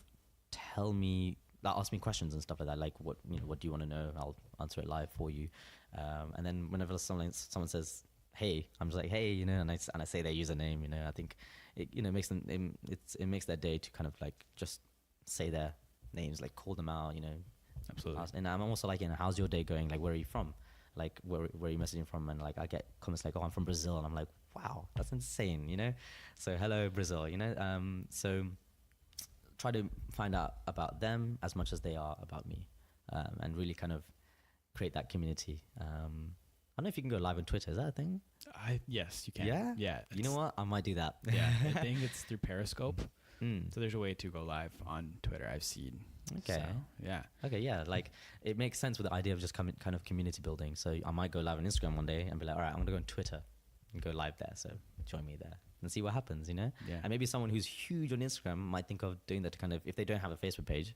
ask me questions and stuff like that. What do you want to know? I'll answer it live for you. And then whenever someone says, hey, I'm just hey, and I say their username, I think it makes them, it makes their day to kind of just say their names, call them out, Absolutely. And I'm also like, how's your day going? Like, where are you from? Like, where are you messaging from? And like, I get comments like, oh, I'm from Brazil. And I'm like, wow, that's insane, So hello, Brazil, So try to find out about them as much as they are about me, and really kind of create that community. I don't know if you can go live on Twitter. Is that a thing? Yes, you can. Yeah? Yeah. You know what? I might do that. Yeah. I think it's through Periscope. So there's a way to go live on Twitter, I've seen. Okay. So, yeah. Okay, yeah. Like, it makes sense with the idea of just kind of community building. So I might go live on Instagram one day and be like, all right, I'm going to go on Twitter and go live there. So join me there and see what happens, Yeah. And maybe someone who's huge on Instagram might think of doing that to kind of, if they don't have a Facebook page,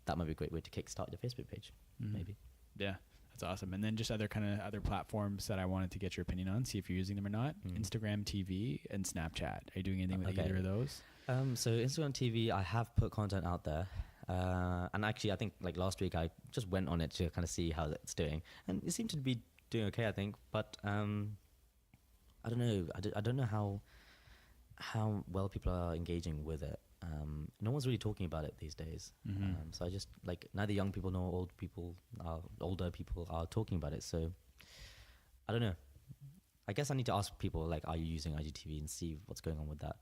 that might be a great way to kickstart your Facebook page, maybe. Yeah. That's awesome. And then just other platforms that I wanted to get your opinion on, see if you're using them or not. Instagram TV and Snapchat. Are you doing anything with either of those? So Instagram TV, I have put content out there. And actually, I think like last week, I just went on it to kind of see how it's doing. And it seemed to be doing okay, I think. But I don't know. I don't know how well people are engaging with it. No one's really talking about it these days. So I just like neither young people nor older people are talking about it. So I don't know. I guess I need to ask people like, are you using IGTV and see what's going on with that?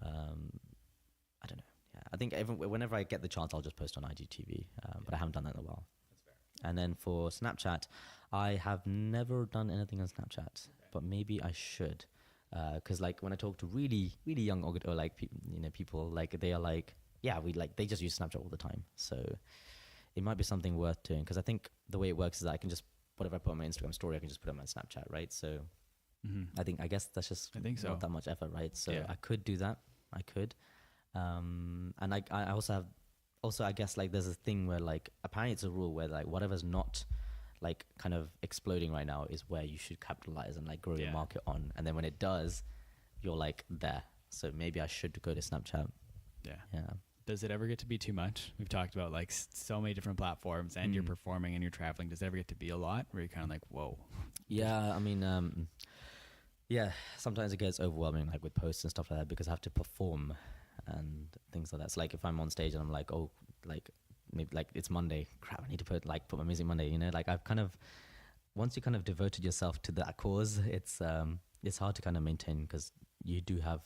I don't know. Yeah, I think whenever I get the chance, I'll just post on IGTV. But I haven't done that in a while. That's fair. And then for Snapchat, I have never done anything on Snapchat, but maybe I should. Because like when I talk to really, really young or like people, like they are like, yeah, they just use Snapchat all the time. So it might be something worth doing. Because I think the way it works is that I can just whatever I put on my Instagram story, I can just put it on my Snapchat, right? So I guess that's just not that much effort, right? So I could do that. I could. And I also have I guess like there's a thing where like apparently it's a rule where like whatever's not like kind of exploding right now is where you should capitalize and like grow your market on. And then when it does, you're like there. So maybe I should go to Snapchat. Yeah. Does it ever get to be too much? We've talked about like so many different platforms and you're performing and you're traveling. Does it ever get to be a lot where you're kind of like, whoa? Yeah. I mean, yeah, sometimes it gets overwhelming like with posts and stuff like that because I have to perform and things like that. So like if I'm on stage and I'm like, oh, like maybe like it's Monday, crap, I need to put my music Monday, like I've kind of, once you kind of devoted yourself to that cause, it's hard to kind of maintain because you do have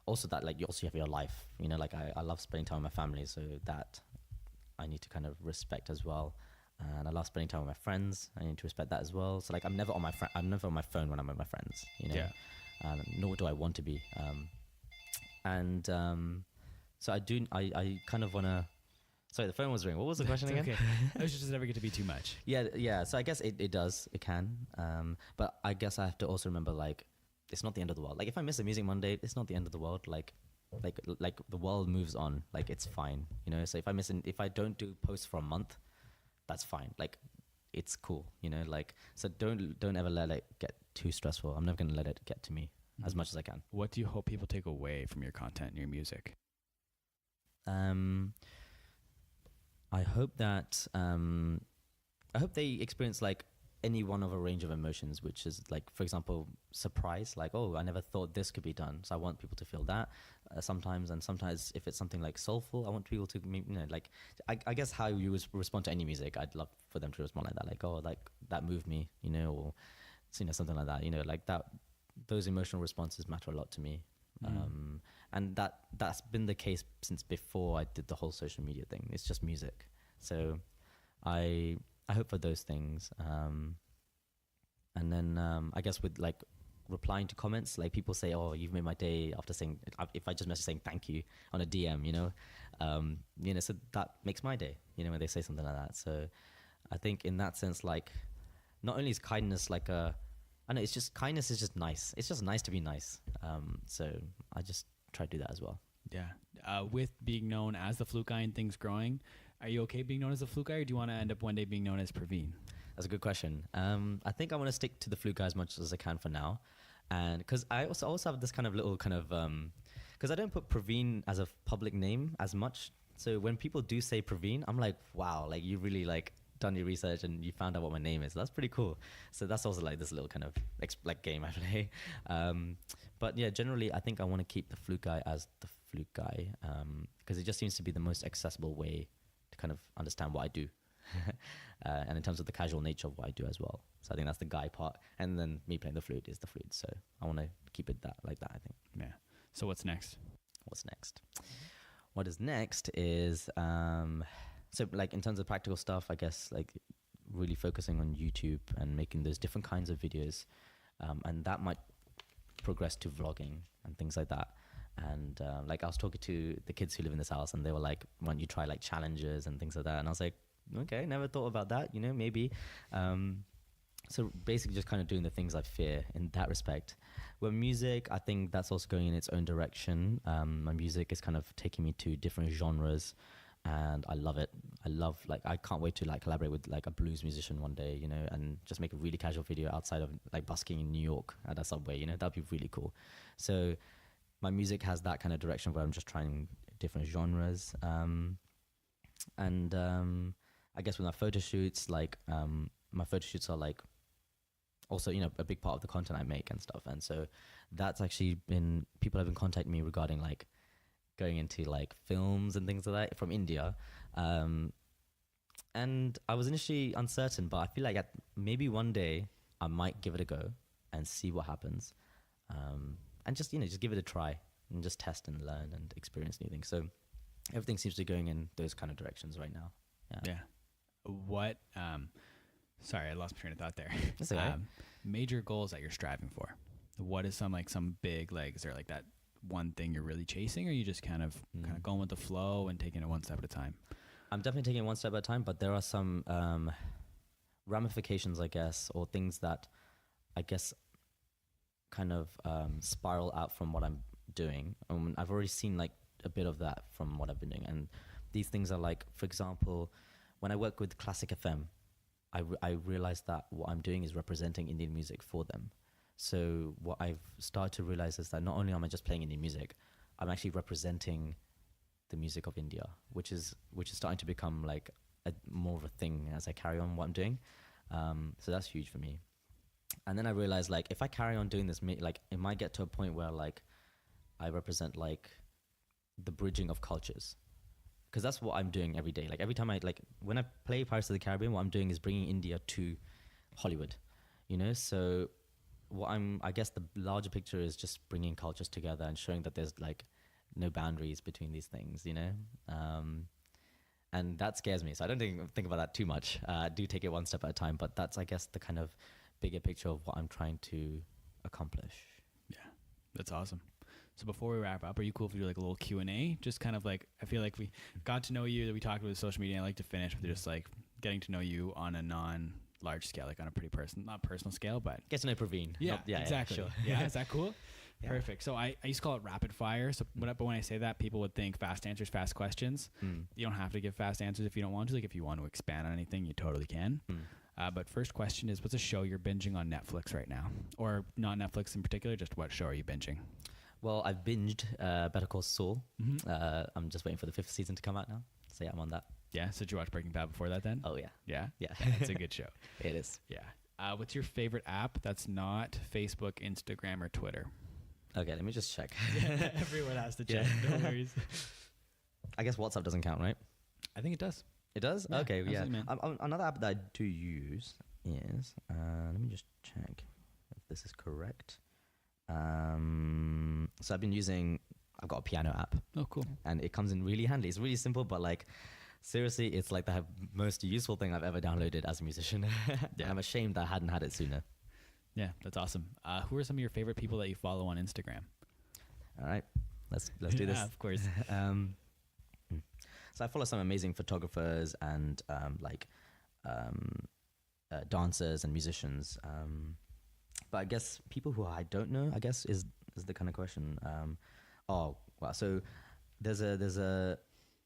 also that, like you also have your life, like I love spending time with my family, so that I need to kind of respect as well. And I love spending time with my friends. I need to respect that as well. So like I'm never on my phone when I'm with my friends, nor do I want to be. So I kind of want to. Sorry, the phone was ringing. What was the question again? Okay. Does it ever get to be too much? Yeah. So I guess it does. It can. But I guess I have to also remember, like, it's not the end of the world. Like, if I miss a music Monday, it's not the end of the world. Like the world moves on. Like, it's fine. So if I don't do posts for a month, that's fine. Like, it's cool. Like, so don't ever let it get too stressful. I'm never gonna let it get to me as much as I can. What do you hope people take away from your content and your music? I hope that I hope they experience like any one of a range of emotions, which is like, for example, surprise, like, oh, I never thought this could be done. So I want people to feel that sometimes, and sometimes if it's something like soulful, I want people to, like, I guess how you respond to any music, I'd love for them to respond like that, like, oh, like that moved me, or something like that, like that. Those emotional responses matter a lot to me. And that's been the case since before I did the whole social media thing. It's just music. So I hope for those things. And then I guess with like replying to comments, like people say, oh, you've made my day after saying, if I just message saying thank you on a DM, so that makes my day, when they say something like that. So I think in that sense, like not only is kindness like I know, it's just kindness is just nice. It's just nice to be nice. So I just try to do that as well. Yeah. With being known as the Flute Guy and things growing, are you okay being known as the Flute Guy, or do you want to end up one day being known as Praveen? That's a good question. I think I want to stick to the Flute Guy as much as I can for now. And because I also have this kind of little kind of, because I don't put Praveen as a public name as much. So when people do say Praveen, I'm like, wow, like you really like done your research and you found out what my name is. That's pretty cool. So that's also like this little kind of like game I play. But yeah, generally I think I want to keep the Flute Guy as the Flute Guy because it just seems to be the most accessible way to kind of understand what I do. and in terms of the casual nature of what I do as well. So I think that's the guy part, and then me playing the flute is the flute. So I want to keep it like that, I think. Yeah. So what's next? What's next? What is next is so like in terms of practical stuff, I guess like really focusing on YouTube and making those different kinds of videos, and that might progress to vlogging and things like that. And like I was talking to the kids who live in this house, and they were like, "Why don't you try like challenges and things like that?" And I was like, "Okay, never thought about that. You know, maybe." So basically, just kind of doing the things I fear in that respect. With music, I think that's also going in its own direction. My music is kind of taking me to different genres, and I love it. I can't wait to like collaborate with like a blues musician one day, you know, and just make a really casual video outside of like busking in New York at a subway, you know, that'd be really cool. So my music has that kind of direction where I'm just trying different genres. I guess with my photo shoots, like my photo shoots are like also, you know, a big part of the content I make and stuff. And so that's actually people have been contacting me regarding like going into like films and things like that from India. And I was initially uncertain, but I feel like maybe one day I might give it a go and see what happens. And just, you know, just give it a try and just test and learn and experience new things. So everything seems to be going in those kind of directions right now. Yeah. What, sorry, I lost my train of thought there. That's okay. Major goals that you're striving for. What is some big, like, is there like that one thing you're really chasing, or are you just kind of going with the flow and taking it one step at a time? I'm definitely taking it one step at a time, but there are some ramifications, I guess, or things that I guess kind of spiral out from what I'm doing. I've already seen like a bit of that from what I've been doing, and these things are like, for example, when I work with Classic FM, I realized that what I'm doing is representing Indian music for them. So what I've started to realize is that not only am I just playing Indian music, I'm actually representing the music of India, which is starting to become like more of a thing as I carry on what I'm doing. So that's huge for me. And then I realized, like, if I carry on doing this, like, it might get to a point where, like, I represent, like, the bridging of cultures. Because that's what I'm doing every day. Like, every time when I play Pirates of the Caribbean, what I'm doing is bringing India to Hollywood, you know? So I guess the larger picture is just bringing cultures together and showing that there's, like, no boundaries between these things, you know? And that scares me. So I don't think about that too much. I do take it one step at a time, but that's, I guess, the kind of bigger picture of what I'm trying to accomplish. Yeah, that's awesome. So before we wrap up, are you cool if we do like a little Q&A? Just kind of like, I feel like we got to know you, that we talked about social media. I like to finish with just like getting to know you on a non-large scale, like on a pretty not personal scale, but get to know Praveen. Yeah, exactly. Sure. Yeah, is that cool? Yeah. Perfect. So I used to call it rapid fire. So, but when I say that, people would think fast answers, fast questions. You don't have to give fast answers if you don't want to. Like if you want to expand on anything, you totally can. But first question is, what's a show you're binging on Netflix right now? Or not Netflix in particular, just what show are you binging? Well, I've binged Better Call Saul. I'm just waiting for the 5th season to come out now. So yeah, I'm on that. Yeah, so did you watch Breaking Bad before that then? Oh yeah. Yeah? Yeah. It's a good show. It is. Yeah. What's your favorite app that's not Facebook, Instagram, or Twitter? Okay, let me just check. Everyone has to check. No worries. I guess WhatsApp doesn't count, right? I think it does. It does? Yeah, okay, yeah. Another app that I do use is, let me just check if this is correct. So I've got a piano app. Oh, cool. And it comes in really handy. It's really simple, but like, seriously, it's like the most useful thing I've ever downloaded as a musician. Yeah. I'm ashamed that I hadn't had it sooner. Yeah, that's awesome. Who are some of your favorite people that you follow on Instagram? All right, let's do this. Yeah, of course. So I follow some amazing photographers and dancers and musicians. But I guess people who I don't know, I guess, is the kind of question. So there's a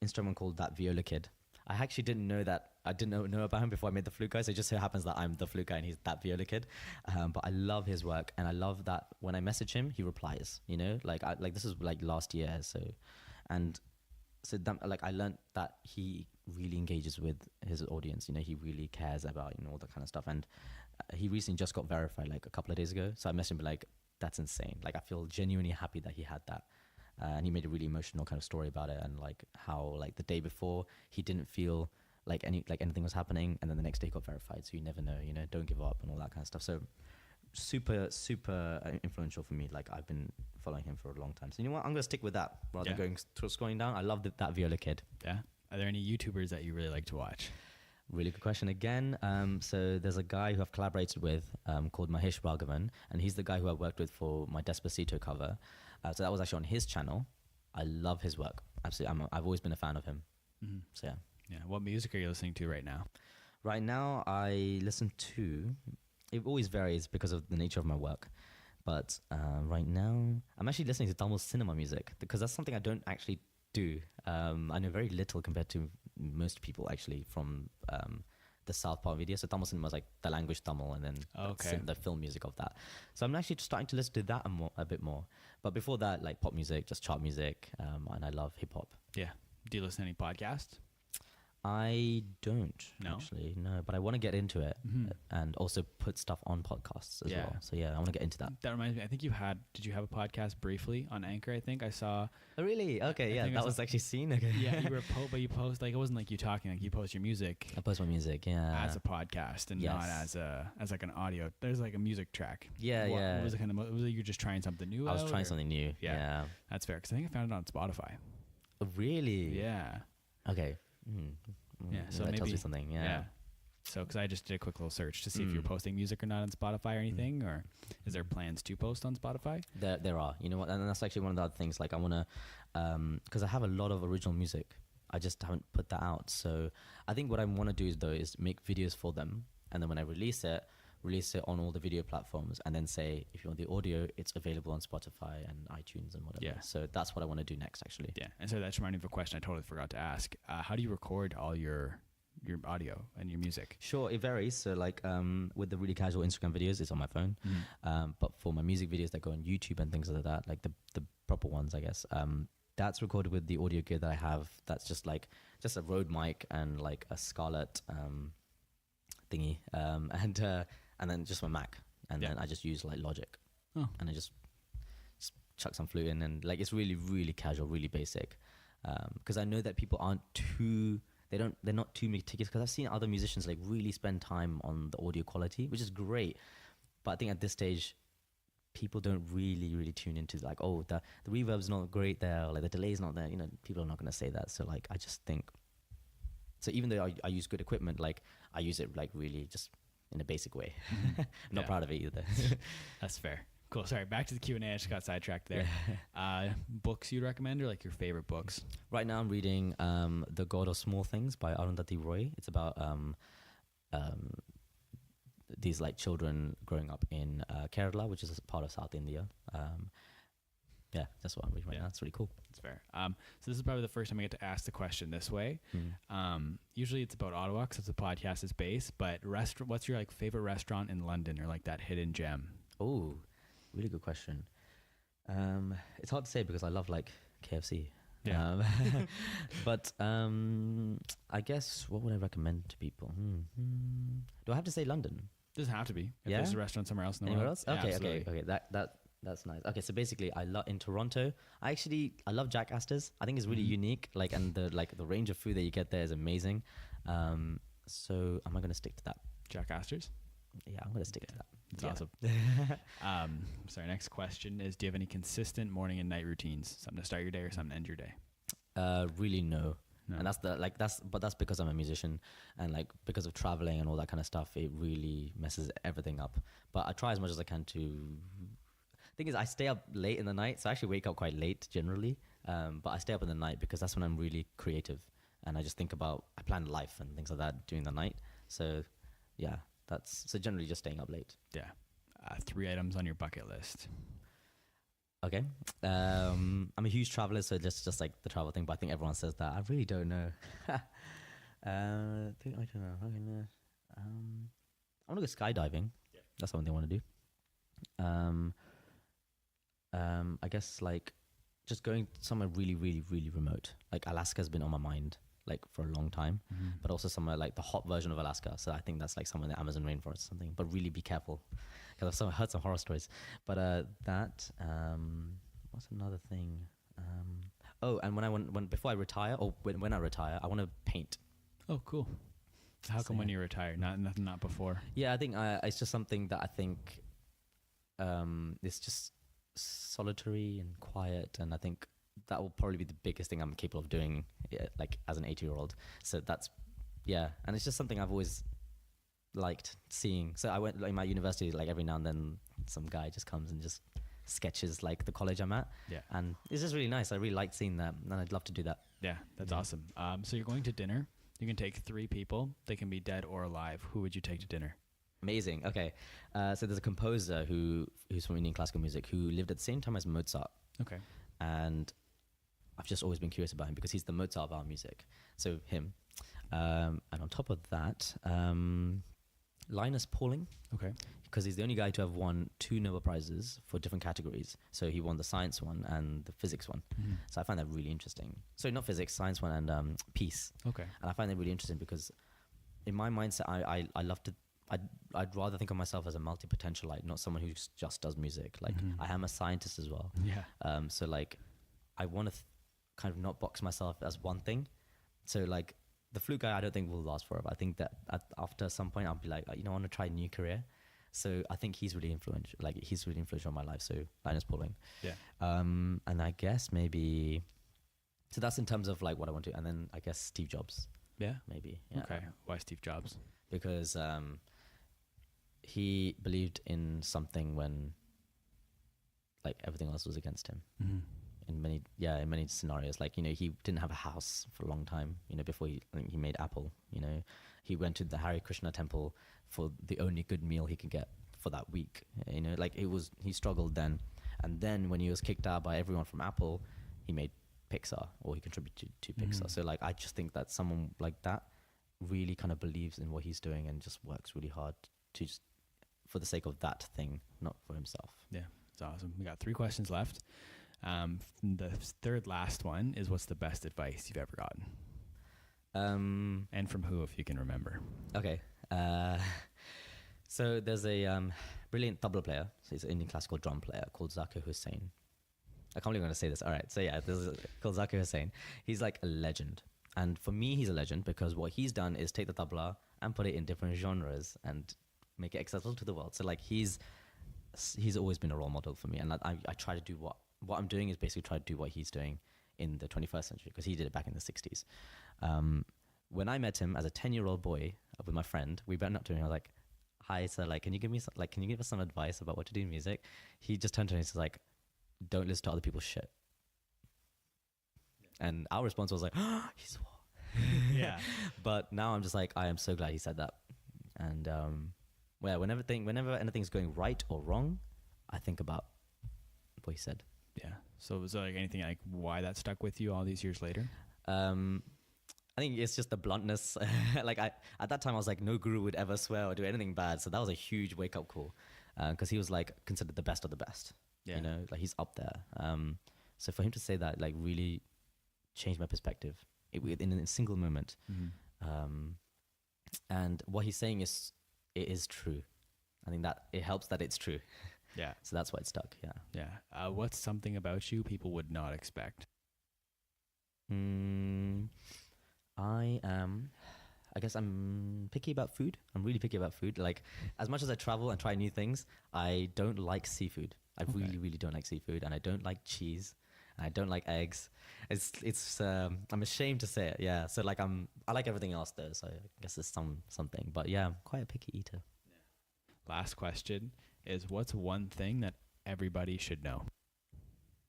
instrument called That Viola Kid. I actually didn't know that. I didn't know about him before I made the Flute Guy. So it just so happens that I'm the Flute Guy and he's That Viola Kid. But I love his work, and I love that when I message him, he replies. You know, like this is like last year. So I learned that he really engages with his audience. You know, he really cares about all that kind of stuff. And he recently just got verified like a couple of days ago. So I messaged him like, that's insane. Like I feel genuinely happy that he had that. And he made a really emotional kind of story about it, and like how like the day before he didn't feel anything was happening, and then the next day he got verified. So you never know, don't give up and all that kind of stuff. So super influential for me. Like I've been following him for a long time. So you know what? I'm gonna stick with that rather than going scrolling down. I love that Viola kid. Yeah. Are there any YouTubers that you really like to watch? Really good question again. So there's a guy who I've collaborated with called Mahesh Bhargavan, and he's the guy who I worked with for my Despacito cover. So that was actually on his channel. I love his work. Absolutely. I've always been a fan of him. Mm-hmm. So yeah. Yeah. What music are you listening to right now? Right now, I listen to. It always varies because of the nature of my work. But right now, I'm actually listening to Tamil cinema music because that's something I don't actually do. I know very little compared to most people actually from the South part of India. So Tamil cinema is like the language Tamil, and then the film music of that. So I'm actually starting to listen to that a bit more. But before that, like pop music, just chart music, and I love hip hop. Yeah. Do you listen to any podcasts? I don't actually, no, but I want to get into it and also put stuff on podcasts as well. So yeah, I want to get into that. That reminds me, I think did you have a podcast briefly on Anchor? I think I saw. Oh, really? Okay, yeah, that was actually seen. Okay. Yeah, you were but you post, like, it wasn't like you talking, like you post your music. I post my music, yeah. As a podcast and not as like an audio. There's like a music track. Yeah, What was it kind of, was it you just trying something new? I was trying something new, yeah. That's fair, because I think I found it on Spotify. Oh, really? Yeah. Okay. Yeah, so that maybe tells you something. Yeah. So, because I just did a quick little search to see if you're posting music or not on Spotify or anything, or is there plans to post on Spotify? There are. You know what? And that's actually one of the other things. Like I want to, because I have a lot of original music. I just haven't put that out. So I think what I want to do is make videos for them, and then when I release it on all the video platforms, and then say, if you want the audio, it's available on Spotify and iTunes and whatever. Yeah. So that's what I want to do next, actually. Yeah. And so that's reminding me of a question I totally forgot to ask. How do you record all your audio and your music? Sure, it varies. So like with the really casual Instagram videos, it's on my phone. But for my music videos that go on YouTube and things like that, like the proper ones, I guess, that's recorded with the audio gear that I have. That's just a Rode mic and like a Scarlett thingy, and then just my Mac, and then I just use like Logic, and I just chuck some Flute in, and like it's really, really casual, really basic, because I know that people aren't they're not too meticulous, because I've seen other musicians like really spend time on the audio quality, which is great, but I think at this stage people don't really tune into like, oh, the reverb's not great there, or like the delay's not there. People are not going to say that. So like I just think, so even though I use good equipment, like I use it like really just in a basic way. I'm not proud of it either. That's fair. Cool. Sorry, back to the Q&A. I just got sidetracked there. Books you'd recommend, or like your favorite books? Right now I'm reading The God of Small Things by Arundhati Roy. It's about these like children growing up in Kerala, which is part of South India. Yeah, that's what I'm reading right now. It's really cool. That's fair. So this is probably the first time I get to ask the question this way. Usually it's about Ottawa, because the podcast is based, but what's your like favorite restaurant in London, or like that hidden gem? Oh, really good question. It's hard to say because I love like KFC. Yeah. But I guess what would I recommend to people? Do I have to say London? Doesn't have to be. If there's a restaurant somewhere else in the Anywhere world. else? Okay, absolutely. okay. That's nice. Okay, so basically, in Toronto, I love Jack Astor's. I think it's really unique. Like, and the range of food that you get there is amazing. So am I going to stick to that? Jack Astor's? Yeah, I'm going to stick to that. That's awesome. Sorry, next question is, do you have any consistent morning and night routines? Something to start your day or something to end your day? Really no. And that's because I'm a musician, and like because of traveling and all that kind of stuff, it really messes everything up. But I try as much as I can to. Thing is, I stay up late in the night, so I actually wake up quite late generally. But I stay up in the night because that's when I'm really creative, and I just I plan life and things like that during the night. So yeah, so generally just staying up late. Yeah. 3 items on your bucket list. Okay. I'm a huge traveler, so just like the travel thing, but I think everyone says that. I really don't know. I don't know. I want to go skydiving. Yeah. That's something I want to do. I guess like just going somewhere really, really, really remote. Like Alaska's been on my mind like for a long time, but also somewhere like the hot version of Alaska. So I think that's like somewhere in the Amazon rainforest or something. But really be careful, because I've heard some horror stories. But what's another thing? And before I retire, or when I retire, I want to paint. Oh, cool. How come when you retire, not before? Yeah, I think it's just something that I think it's just solitary and quiet, and I think that will probably be the biggest thing I'm capable of doing, like as an 80-year-old. So that's, yeah, and it's just something I've always liked seeing. So I went, like, my university, like every now and then some guy just comes and just sketches like the college I'm at. Yeah. And it's just really nice. I really liked seeing that, and I'd love to do that. Yeah, that's awesome. So you're going to dinner. You can take 3 people. They can be dead or alive. Who would you take to dinner? Amazing. Okay. So there's a composer who's from Indian classical music who lived at the same time as Mozart. Okay. And I've just always been curious about him because he's the Mozart of our music. So him. And on top of that, Linus Pauling. Okay. Because he's the only guy to have won 2 Nobel Prizes for different categories. So he won the science one and the physics one. Mm-hmm. So I find that really interesting. So not physics, science one and peace. Okay. And I find that really interesting because in my mindset, I love to, I'd rather think of myself as a multi-potentialite, not someone who just does music. Like I am a scientist as well. Yeah. So like I want to kind of not box myself as one thing. So like the Flute Guy, I don't think will last forever. I think that after some point I'll be like, I want to try a new career. So I think he's really influential. Like he's really influential on my life. So Linus Pauling. Yeah. And I guess maybe, so that's in terms of like what I want to, and then I guess Steve Jobs. Yeah. Maybe. Yeah. Okay. Why Steve Jobs? Because he believed in something when like everything else was against him. Mm-hmm. In many scenarios. Like, he didn't have a house for a long time, before he made Apple. He went to the Hare Krishna temple for the only good meal he could get for that week. Like he struggled then. And then when he was kicked out by everyone from Apple, he made Pixar, or he contributed to Pixar. So like, I just think that someone like that really kind of believes in what he's doing and just works really hard to just for the sake of that thing, not for himself. Yeah, it's awesome. We got 3 questions left. The third last one is, what's the best advice you've ever gotten? And from who, if you can remember? Okay. So there's a brilliant tabla player. So he's an Indian classical drum player called Zakir Hussain. I can't believe I'm going to say this. All right. So yeah, there's called Zakir Hussain. He's like a legend. And for me, he's a legend because what he's done is take the tabla and put it in different genres and make it accessible to the world. So like he's always been a role model for me. And I try to do what I'm doing is basically try to do what he's doing in the 21st century, because he did it back in the 60s. When I met him as a 10-year-old boy with my friend, we went up to him and I was like, "Hi, sir, like, can you give us some advice about what to do in music?" He just turned to me and said like, "Don't listen to other people's shit." And our response was like, "Oh, he's what?" Yeah. But now I'm just like, I am so glad he said that. And whenever anything's going right or wrong, I think about what he said. Yeah. So was there like anything like why that stuck with you all these years later? I think it's just the bluntness. Like at that time I was like, no guru would ever swear or do anything bad. So that was a huge wake up call, because he was like considered the best of the best. Yeah. Like he's up there. So for him to say that like really changed my perspective in a single moment. Mm-hmm. And what he's saying it is true. I think that it helps that it's true. Yeah. So that's why it stuck. Yeah. Yeah. What's something about you people would not expect? I guess I'm picky about food. I'm really picky about food. Like, as much as I travel and try new things, I don't like seafood. I really, really don't like seafood, and I don't like cheese, and I don't like eggs. It's I'm ashamed to say it. Yeah. So like I like everything else though. So I guess it's something. But yeah, I'm quite a picky eater. Last question is, what's one thing that everybody should know?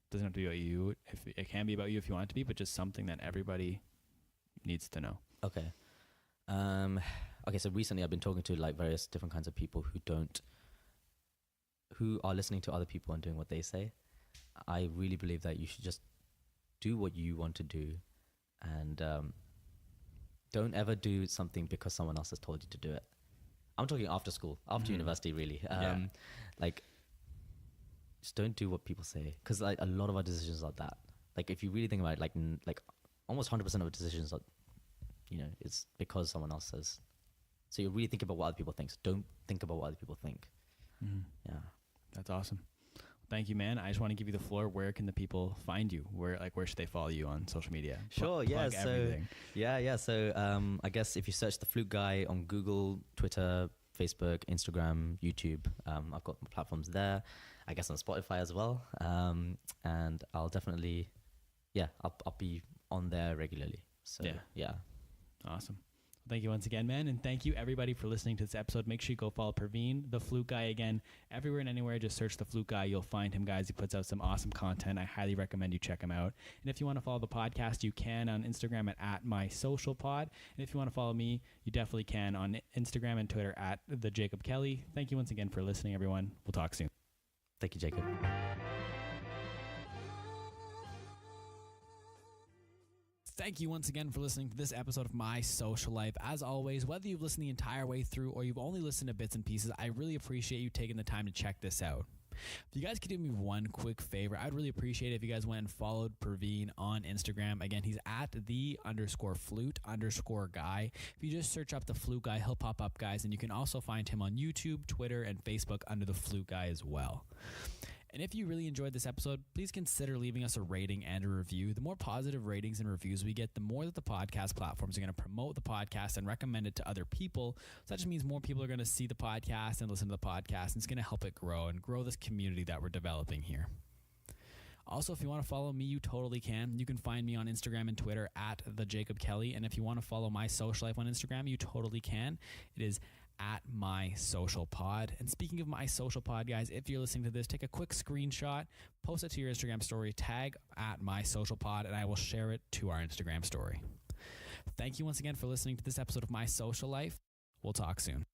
Doesn't have to be about you. If it can be about you if you want it to be, but just something that everybody needs to know. Okay. Okay. So recently I've been talking to like various different kinds of people who are listening to other people and doing what they say. I really believe that you should just do what you want to do, and don't ever do something because someone else has told you to do it. I'm talking after school, after university, really. Like, just don't do what people say, because like a lot of our decisions are that. Like, if you really think about it, like almost 100% of our decisions are, it's because someone else says. So you really think about what other people think. So don't think about what other people think. Mm-hmm. Yeah, that's awesome. thank you, man. I just want to give you the floor. Where can the people find you? Where should they follow you on social media? Sure. Plug everything. So I guess if you search the Flute Guy on Google, Twitter, Facebook, Instagram, YouTube, I've got platforms there. I guess on Spotify as well. And I'll definitely, I'll be on there regularly. So yeah. Awesome. Thank you once again, man. And thank you everybody for listening to this episode. Make sure you go follow Praveen, the Flute Guy, again, everywhere and anywhere. Just search the Flute Guy. You'll find him, guys. He puts out some awesome content. I highly recommend you check him out. And if you want to follow the podcast, you can on Instagram at @mysocialpod. And if you want to follow me, you definitely can on Instagram and Twitter at the Jacob Kelly. Thank you once again for listening, everyone. We'll talk soon. Thank you, Jacob. Thank you once again for listening to this episode of My Social Life. As always, whether you've listened the entire way through or you've only listened to bits and pieces, I really appreciate you taking the time to check this out. If you guys could do me one quick favor, I'd really appreciate it if you guys went and followed Praveen on Instagram. Again, he's at @the_flute_guy. If you just search up the Flute Guy, he'll pop up, guys. And you can also find him on YouTube, Twitter, and Facebook under the Flute Guy as well. And if you really enjoyed this episode, please consider leaving us a rating and a review. The more positive ratings and reviews we get, the more that the podcast platforms are going to promote the podcast and recommend it to other people. So that just means more people are going to see the podcast and listen to the podcast, and it's going to help it grow and grow this community that we're developing here. Also, if you want to follow me, you totally can. You can find me on Instagram and Twitter at the Jacob Kelly. And if you want to follow My Social Life on Instagram, you totally can. It is @mysocialpod. And speaking of My Social Pod, guys, if you're listening to this, take a quick screenshot, post it to your Instagram story, tag @mysocialpod, and I will share it to our Instagram story. Thank you once again for listening to this episode of My Social Life. We'll talk soon.